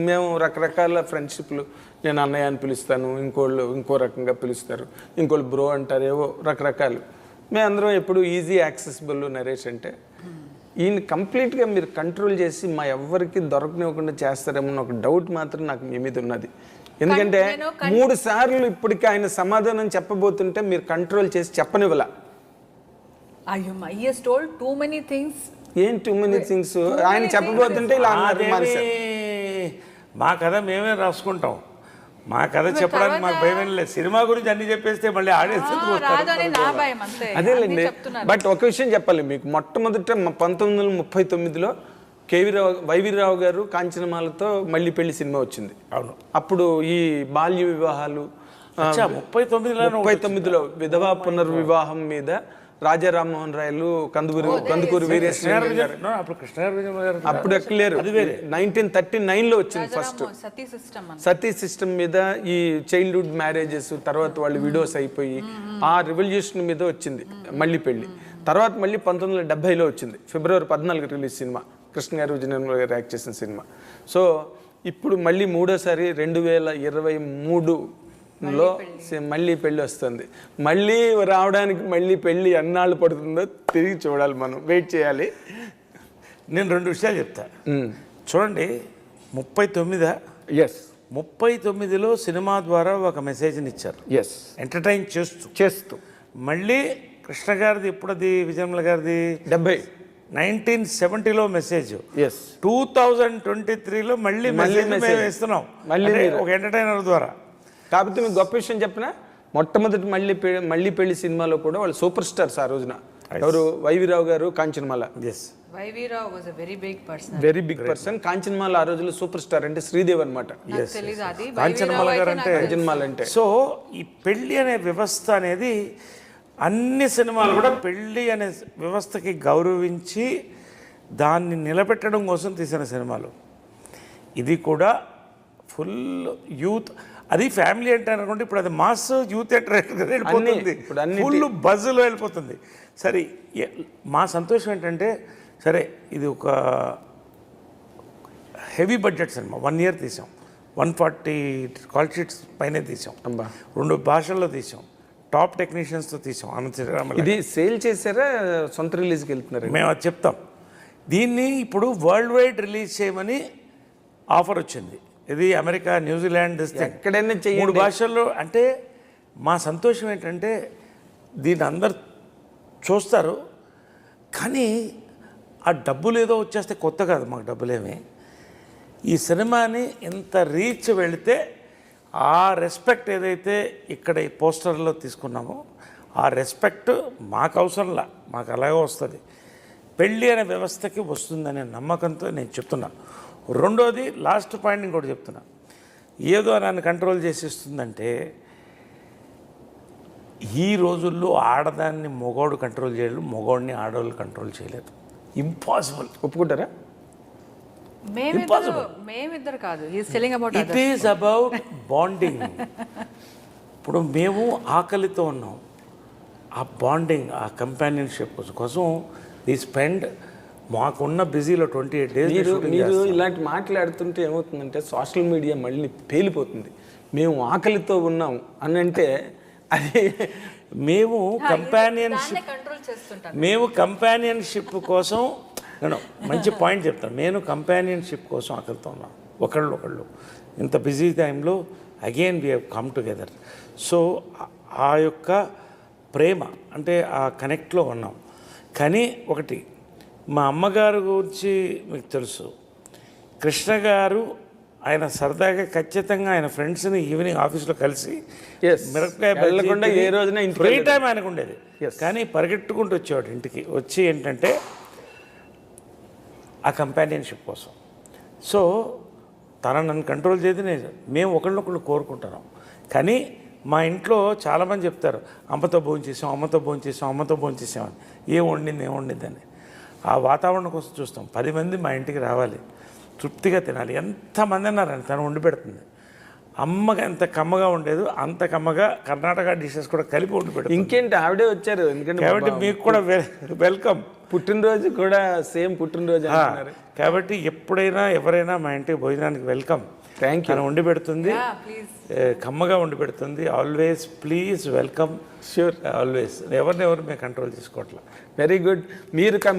మేము రకరకాల ఫ్రెండ్షిప్లు, నేను అన్నయ్య అని పిలుస్తాను, ఇంకోళ్ళు ఇంకో రకంగా పిలుస్తారు, ఇంకోళ్ళు బ్రో అంటారు, ఏవో రకరకాలు. మేమందరం ఎప్పుడు ఈజీ యాక్సెసిబుల్ నరేష్ అంటే. ఈయన కంప్లీట్గా మీరు కంట్రోల్ చేసి మా ఎవ్వరికి దొరకనివ్వకుండా చేస్తారేమో ఒక డౌట్ మాత్రం నాకు మీ మీద ఉన్నది. ఎందుకంటే 3 సార్లు ఇప్పటికి ఆయన సమాధానం చెప్పబోతుంటే మీరు కంట్రోల్ చేసి చెప్పనివ్వలా. ఏం టూ మెనీ థింగ్స్ ఆయన చెప్పబోతుంటే ఇలా అన్నారు. మా కథ మేమే రాసుకుంటాం, మా కథ చెప్పడానికి మాకు భయం లేదు. సినిమా గురించి అన్ని చెప్పేస్తే మళ్ళీ అదేలేండి. బట్ ఒక విషయం చెప్పాలి మీకు. మొట్టమొదట 1939లో వైవి రావు గారు కాంచనమాలతో మళ్ళీ పెళ్లి సినిమా వచ్చింది. అవును. అప్పుడు ఈ బాల్య వివాహాలు 39లో విధవా పునర్వివాహం మీద రాజా రామ్మోహన్ రాయలు, కందుకూరి వీరేశ్వర అప్పుడు ఎక్కలేరు. 1939లో వచ్చింది ఫస్ట్ సతీ సిస్టమ్ మీద. ఈ చైల్డ్హుడ్ మ్యారేజెస్ తర్వాత వాళ్ళు విడోస్ అయిపోయి ఆ రివల్యూషన్ మీద వచ్చింది మళ్ళీ పెళ్లి. తర్వాత మళ్ళీ 1970లో వచ్చింది, ఫిబ్రవరి 14 రిలీజ్ సినిమా, కృష్ణ గారు విజయనిర్మల గారు యాక్ట్ చేసిన సినిమా. సో ఇప్పుడు మళ్ళీ మూడోసారి 2023లో మళ్ళీ పెళ్ళి వస్తుంది. మళ్ళీ రావడానికి మళ్ళీ పెళ్ళి ఎన్నాళ్ళు పడుతుందో తిరిగి చూడాలి, మనం వెయిట్ చేయాలి. నేను 2 విషయాలు చెప్తా. చూడండి, 39లో సినిమా ద్వారా ఒక మెసేజ్ని ఇచ్చారు. ఎంటర్టైన్ చేస్తూ. మళ్ళీ కృష్ణ గారిది ఎప్పుడది, విజయనిర్మల గారిది 70 1970లో మెసేజ్, ఎస్ 2023లో మళ్ళీ మెసేజ్ మేము ఇస్తున్నాం, మళ్ళీ అంటే మీరు. ఒక ఎంటర్టైనర్ ద్వారా. కాకపోతే మీకు గొప్ప విషయం చెప్పిన మొట్టమొదటి మళ్ళీ పెళ్లి సినిమాలో కూడా వాళ్ళు సూపర్ స్టార్స్ ఆ రోజున. ఎవరు? వైవిరావు గారు, Kanchanamala. Yes, YV Rao was a very big person. Very big person. Kanchanamala ఆ రోజుల్లో సూపర్ స్టార్ అంటే శ్రీదేవ్ అనమాట. నాకు తెలీదు అది. కాంచనమాల గారు అంటే కాంచనమాల అంటే సో ఈ పెళ్ళి అనే వ్యవస్థ అనేది అన్ని సినిమాలు కూడా పెళ్ళి అనే వ్యవస్థకి గౌరవించి దాన్ని నిలబెట్టడం కోసం తీసిన సినిమాలు. ఇది కూడా ఫుల్ యూత్, అది ఫ్యామిలీ అంటే అనుకుంటే ఇప్పుడు అది మాస్ యూత్ ఎంటర్టైనర్ వెళ్ళిపోతుంది, ఇప్పుడు అన్ని ఫుల్ బజ్లో వెళ్ళిపోతుంది. సరే, మా సంతోషం ఏంటంటే సరే ఇది ఒక హెవీ బడ్జెట్ సినిమా, 1 year తీసాం, 140 కాల్ షీట్స్ పైనే తీసాం, అబ్బా. 2 భాషల్లో తీసాం, టాప్ టెక్నీషియన్స్తో తీసాం. ఇది సేల్ చేశారా సొంత రిలీజ్కి వెళ్తున్నారు? మేము అది చెప్తాం. దీన్ని ఇప్పుడు వరల్డ్ వైడ్ రిలీజ్ చేయమని ఆఫర్ వచ్చింది. ఇది అమెరికా, న్యూజిలాండ్, ఎక్కడైనా చేయండి. 3 భాషల్లో. అంటే మా సంతోషం ఏంటంటే దీన్ని అందరు చూస్తారు, కానీ ఆ డబ్బులు ఏదో వచ్చేస్తే కొత్త కాదు మాకు డబ్బులేమి. ఈ సినిమాని ఇంత రీచ్ వెళితే ఆ రెస్పెక్ట్ ఏదైతే ఇక్కడ ఈ పోస్టర్లో తీసుకున్నామో ఆ రెస్పెక్ట్ మాకు అవసరంలా, మాకు అలాగే వస్తుంది. పెళ్ళి అనే వ్యవస్థకి వస్తుందనే నమ్మకంతో నేను చెప్తున్నా. రెండోది, లాస్ట్ పాయింట్ ఇంకోటి చెప్తున్నా, ఏదో నన్ను కంట్రోల్ చేసేస్తుందంటే ఈ రోజుల్లో ఆడదాన్ని మగవాడు కంట్రోల్ చేయలేదు, మగవాడిని ఆడవాళ్ళు కంట్రోల్ చేయలేదు. ఇంపాసిబుల్. ఒప్పుకుంటారా? మేమిద్దరు కాదు. He's telling about it is about bonding. ఇప్పుడు మేము ఆకలితో ఉన్నాం, ఆ బాండింగ్, ఆ కంపానియన్షిప్ కోసం వి స్పెండ్, మాకున్న బిజీలో 28 days. మీరు ఇలాంటి మాట్లాడుతుంటే ఏమవుతుందంటే సోషల్ మీడియా మళ్ళీ పేలిపోతుంది. మేము ఆకలితో ఉన్నాం అని అంటే అది మేము కంపానియన్షిప్, కంట్రోల్ చేస్తుంటాను. మేము కంపానియన్షిప్ కోసం, నేను మంచి పాయింట్ చెప్తాను, నేను కంపానియన్షిప్ కోసం ఆకలితో ఉన్నాను. ఒకళ్ళు ఇంత బిజీ టైంలో again we have come together. So ఆ యొక్క ప్రేమ అంటే ఆ కనెక్ట్లో ఉన్నాం. కానీ ఒకటి, మా అమ్మగారు గురించి మీకు తెలుసు, కృష్ణ గారు ఆయన సరదాగా ఖచ్చితంగా ఆయన ఫ్రెండ్స్ని ఈవినింగ్ ఆఫీస్లో కలిసి వెళ్ళకుండా ఏ రోజున ఫ్రీ టైం ఆయనకు ఉండేది, కానీ పరిగెట్టుకుంటూ వచ్చేవాడు ఇంటికి. వచ్చి ఏంటంటే ఆ కంపానియన్షిప్ కోసం. సో తన నన్ను కంట్రోల్ చేసి మేము ఒకళ్ళొకళ్ళు కోరుకుంటున్నాం. కానీ మా ఇంట్లో చాలామంది చెప్తారు, అమ్మతో భోంచేసాం, అమ్మతో భోంచేసాం, అమ్మతో భోంచేసామని. ఏం వండిందని ఆ వాతావరణం కోసం చూస్తాం. 10 మంది మా ఇంటికి రావాలి, తృప్తిగా తినాలి. ఎంతమంది అన్నారని తను వండి పెడుతుంది. అమ్మగా ఎంత కమ్మగా ఉండేది అంత కమ్మగా కర్ణాటక డిషెస్ కూడా కలిపి వండి పెడుతుంది. ఇంకేంటి, ఆవిడే వచ్చారు. ఎందుకంటే కాబట్టి మీకు కూడా వెల్కమ్. పుట్టినరోజు కూడా సేమ్ పుట్టినరోజు అంటున్నారు. కాబట్టి ఎప్పుడైనా ఎవరైనా మా ఇంటికి భోజనానికి వెల్కమ్. Thank you. తను వండి పెడుతుంది, కమ్మగా వండి పెడుతుంది. Always please welcome. Sure, always. ఎవరినెవరు మేము కంట్రోల్ చేసుకోవట్లా. Very good.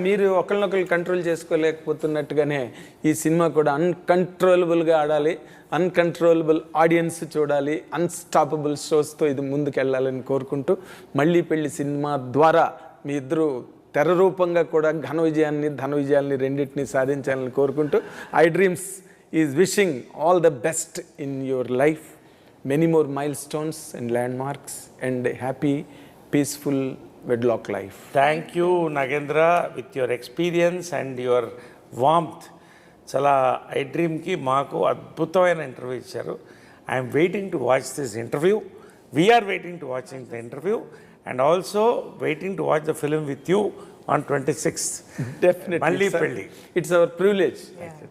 మీరు ఒకరినొకరు కంట్రోల్ చేసుకోలేకపోతున్నట్టుగానే ఈ సినిమా కూడా అన్కంట్రోలబుల్గా ఆడాలి, అన్కంట్రోలబుల్ ఆడియన్స్ చూడాలి, అన్స్టాపబుల్ షోస్తో ఇది ముందుకు వెళ్ళాలని కోరుకుంటూ, మళ్ళీ పెళ్లి సినిమా ద్వారా మీ ఇద్దరు తెర రూపంగా కూడా ఘన విజయాల్ని రెండింటినీ సాధించాలని కోరుకుంటూ, I Dreams is wishing all the best in your life, many more milestones and landmarks and happy peaceful wedlock life. Thank you Nagendra, with your experience and your warmth. చాలా ఐ డ్రీమ్కి మాకు అద్భుతమైన interview ఇచ్చారు. I'm waiting to watch this interview. We are waiting to watching the interview and also waiting to watch the film with you on 26th. Definitely. Malli Pelli. It's our privilege.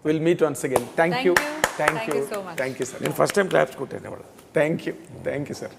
We'll meet once again. Thank you. Thank you so much. Thank you, sir. నేను first time claps కొట్టాను. Thank you, sir.